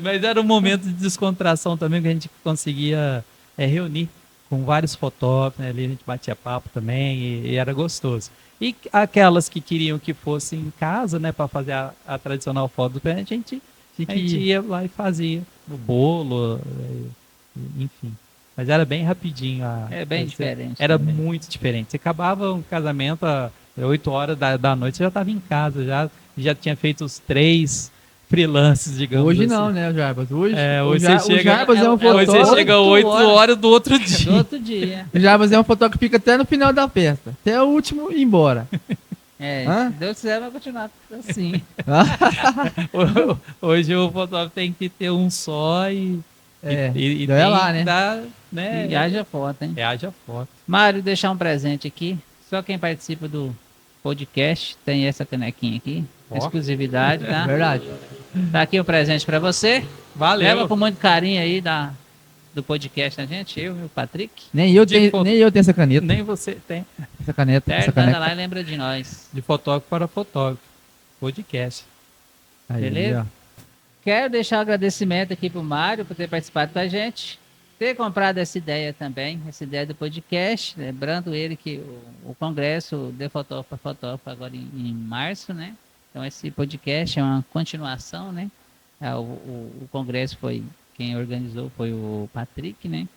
Mas era um momento de descontração também, que a gente conseguia reunir com vários fotógrafos, né? Ali a gente batia papo também, e era gostoso. E aquelas que queriam que fosse em casa, né, para fazer a tradicional foto do pé, a gente ia lá e fazia no bolo, enfim. Mas era bem rapidinho. Bem diferente. Era também muito diferente. Você acabava um casamento às 8 horas da noite, você já estava em casa, já tinha feito os 3 freelances, digamos hoje assim. Não, né, Jarbas? Hoje você Jarbas é um fotógrafo. Você chega 8 horas do outro dia. Do outro dia. O Jarbas é um fotógrafo que fica até no final da festa, até o último ir embora. Se Deus quiser, vai continuar assim. Hoje o fotógrafo tem que ter um só e tem lá, né? Né? E haja foto, hein? Haja foto. Mário, deixar um presente aqui. Só quem participa do podcast tem essa canequinha aqui. Exclusividade, tá? Verdade. Tá aqui o presente pra você. Valeu. Leva com muito carinho aí do podcast da gente, eu e o Patrick. Nem eu tenho essa caneta. Nem você tem. Essa caneta. Anda lá e lembra de nós. De fotógrafo para fotógrafo. Podcast. Aí, beleza? Quero deixar um agradecimento aqui pro Mário por ter participado com a gente. Ter comprado essa ideia também, essa ideia do podcast. Lembrando ele que o congresso de fotógrafo para fotógrafo agora em março, né? Então esse podcast é uma continuação, né? O congresso quem organizou foi o Patrick, né?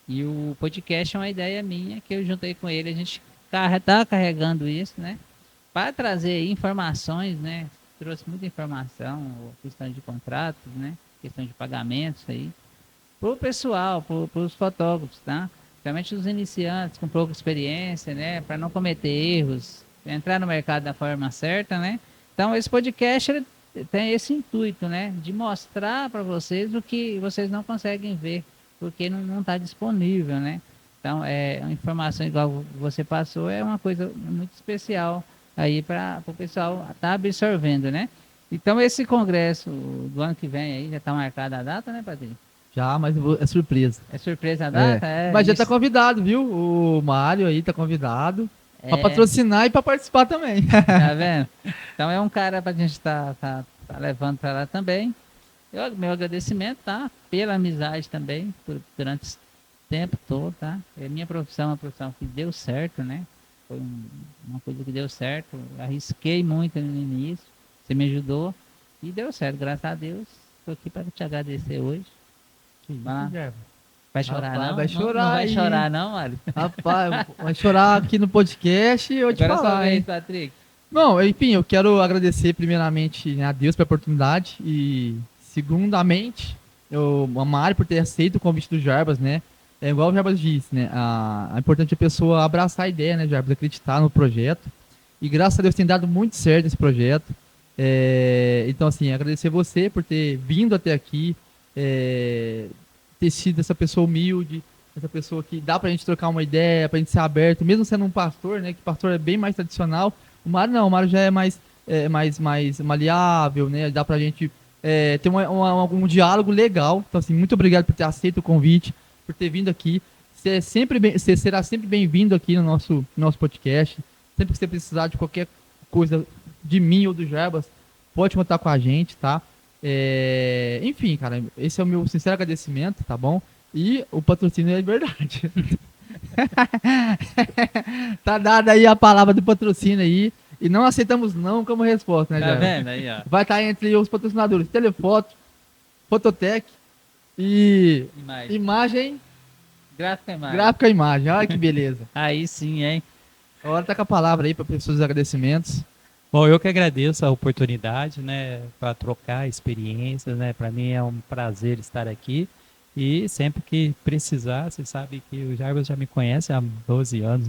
E o podcast é uma ideia minha que eu juntei com ele. A gente está carregando isso, né? Para trazer informações, né? Trouxe muita informação, questão de contratos, né? Questão de pagamentos aí. Para o pessoal, para os fotógrafos, tá? Principalmente os iniciantes com pouca experiência, né? Para não cometer erros, entrar no mercado da forma certa, né? Então esse podcast ele tem esse intuito, né? De mostrar para vocês o que vocês não conseguem ver, porque não está disponível, né? Então uma informação igual você passou é uma coisa muito especial aí para o pessoal estar absorvendo, né? Então esse congresso do ano que vem aí já está marcada a data, né, Patrícia? Já, mas é surpresa. É surpresa a data? Mas já está convidado, viu? O Mário aí está convidado para patrocinar e para participar também. Tá vendo? Então é um cara para a gente tá levando para lá também. Meu agradecimento, tá? Pela amizade também, durante tempo todo, tá? É minha profissão, uma profissão que deu certo, né? Foi uma coisa que deu certo. Arrisquei muito no início, você me ajudou e deu certo, graças a Deus. Estou aqui para te agradecer hoje. Que isso, Vai lá. Gerba? Vai chorar Rapaz, não? vai Não- chorar não vai aí. chorar não, Mário? Rapaz, vai chorar aqui no podcast e eu te Agora é sua falar, vez, hein? Patrick. Bom, enfim, eu quero agradecer primeiramente, né, a Deus pela oportunidade e segundamente, a Mari por ter aceito o convite do Jarbas, né? É igual o Jarbas disse, né? É importante a pessoa abraçar a ideia, né, Jarbas, acreditar no projeto. E graças a Deus tem dado muito certo esse projeto. Então, assim, agradecer você por ter vindo até aqui, ter sido essa pessoa humilde, essa pessoa que dá pra gente trocar uma ideia, pra gente ser aberto, mesmo sendo um pastor, né? Que pastor é bem mais tradicional. O Mário não, o Mário já é mais maleável, né? Dá pra gente ter um diálogo legal. Então, assim, muito obrigado por ter aceito o convite, por ter vindo aqui. Você será sempre bem-vindo aqui no nosso podcast. Sempre que você precisar de qualquer coisa de mim ou do Jarbas, pode contar com a gente, tá? Enfim, cara, esse é o meu sincero agradecimento, tá bom? E o patrocínio é de verdade. Tá dada aí a palavra do patrocínio aí. E não aceitamos não como resposta, né, Tá Jarbas? vendo aí, ó? Vai estar entre os patrocinadores Telefoto, Fototec e Imagem. Gráfica imagem. Gráfica Imagem. Olha que beleza. Aí sim, hein? Agora tá com a palavra aí para pessoas agradecimentos. Bom, eu que agradeço a oportunidade, né, para trocar experiências, né? Para mim é um prazer estar aqui. E sempre que precisar, você sabe que o Jarbas já me conhece há 12 anos,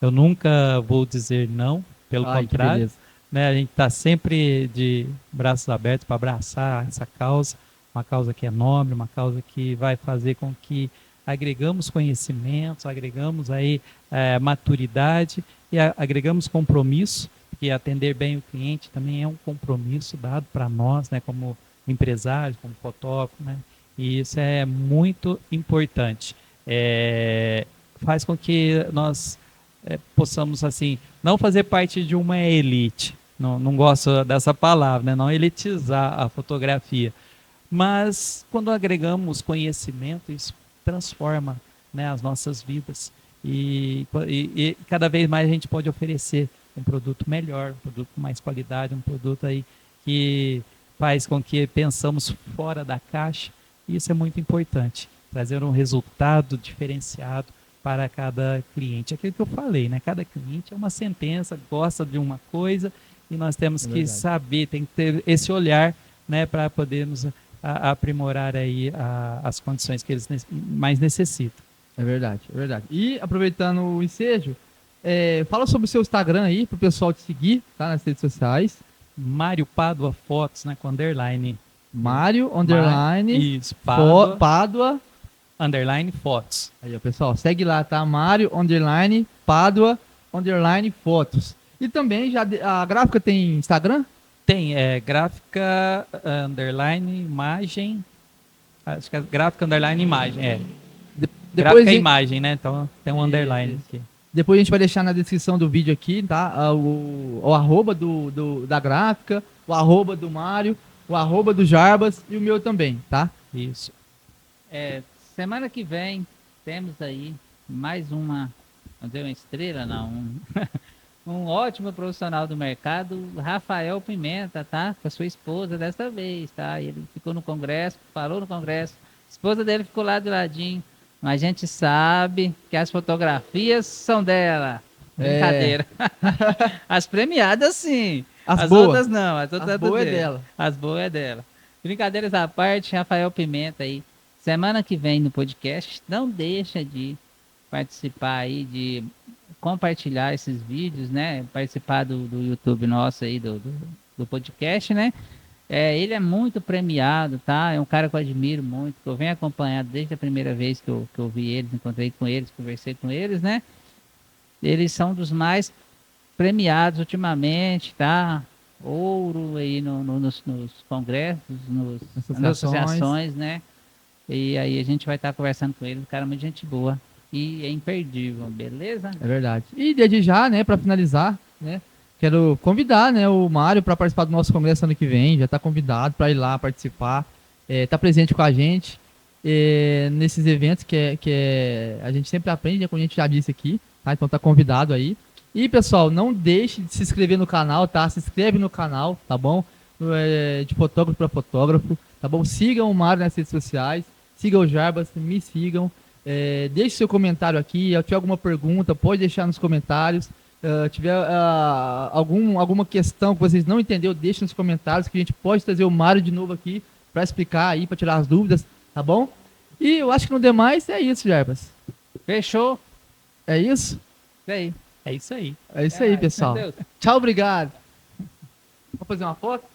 eu nunca vou dizer não, pelo Ai, que contrário, beleza. né? A gente está sempre de braços abertos para abraçar essa causa, uma causa que é nobre, uma causa que vai fazer com que agregamos conhecimentos, agregamos aí maturidade e agregamos compromisso, porque atender bem o cliente também é um compromisso dado para nós, né, como empresários, como fotógrafo, né? E isso é muito importante. Faz com que nós possamos, assim, não fazer parte de uma elite. Não gosto dessa palavra, né? Não elitizar a fotografia. Mas quando agregamos conhecimento, isso transforma, né, as nossas vidas. E cada vez mais a gente pode oferecer um produto melhor, um produto com mais qualidade, um produto aí que faz com que pensamos fora da caixa. Isso é muito importante, trazer um resultado diferenciado para cada cliente. Aquilo que eu falei, né? Cada cliente é uma sentença, gosta de uma coisa e nós temos que saber, tem que ter esse olhar, né, para podermos aprimorar aí as condições que eles mais necessitam. É verdade, é verdade. E aproveitando o ensejo, fala sobre o seu Instagram aí para o pessoal te seguir, tá? Nas redes sociais. Mário Pádua Fotos, né? Com underline. Mário, underline, Isso, Pádua, Pádua. underline Fotos. Aí, ó, pessoal, segue lá, tá? Mário, underline, Pádua, underline, Fotos. E também, a gráfica tem Instagram? Tem, gráfica, underline, imagem. Acho que é gráfica, underline, imagem, Depois gráfica, imagem, né? Então tem um underline aqui. Depois a gente vai deixar na descrição do vídeo aqui, tá? O arroba da gráfica, o arroba do Mário, o arroba do Jarbas e o meu também, tá? Isso. Semana que vem temos aí mais uma, não deu uma estrela, não, um ótimo profissional do mercado, Rafael Pimenta, tá? Com a sua esposa desta vez, tá? Ele ficou no congresso, falou no congresso, a esposa dele ficou lá do ladinho, mas a gente sabe que as fotografias são dela. Brincadeira. As premiadas, sim. As outras não. As boas é dela. As boas é dela. Brincadeiras à parte, Rafael Pimenta aí. Semana que vem no podcast, não deixa de participar aí, de compartilhar esses vídeos, né? Participar do YouTube nosso aí, do podcast, né? Ele é muito premiado, tá? É um cara que eu admiro muito, que eu venho acompanhado desde a primeira vez que eu vi eles, encontrei com eles, conversei com eles, né? Eles são dos mais premiados ultimamente, tá? Ouro aí nos congressos, nas associações, né? E aí a gente vai estar conversando com eles, um cara muito gente boa e é imperdível, beleza? É verdade. E desde já, né, para finalizar, né, quero convidar, né, o Mário para participar do nosso congresso ano que vem, já está convidado para ir lá participar, tá presente com a gente. nesses eventos a gente sempre aprende, né, como a gente já disse aqui, tá? Então tá convidado aí. E pessoal, não deixe de se inscrever no canal, tá? Se inscreve no canal, tá bom? De fotógrafo para fotógrafo, tá bom? Sigam o Mário nas redes sociais, sigam o Jarbas, me sigam. Deixe seu comentário aqui, se tiver alguma pergunta, pode deixar nos comentários. Tiver alguma questão que vocês não entenderam, deixe nos comentários que a gente pode trazer o Mário de novo aqui para explicar aí, para tirar as dúvidas, tá bom? E eu acho que no demais é isso, Jarbas. Fechou? É isso? E aí? É isso aí. É isso aí, pessoal. Meu Deus. Tchau, obrigado. Vamos fazer uma foto?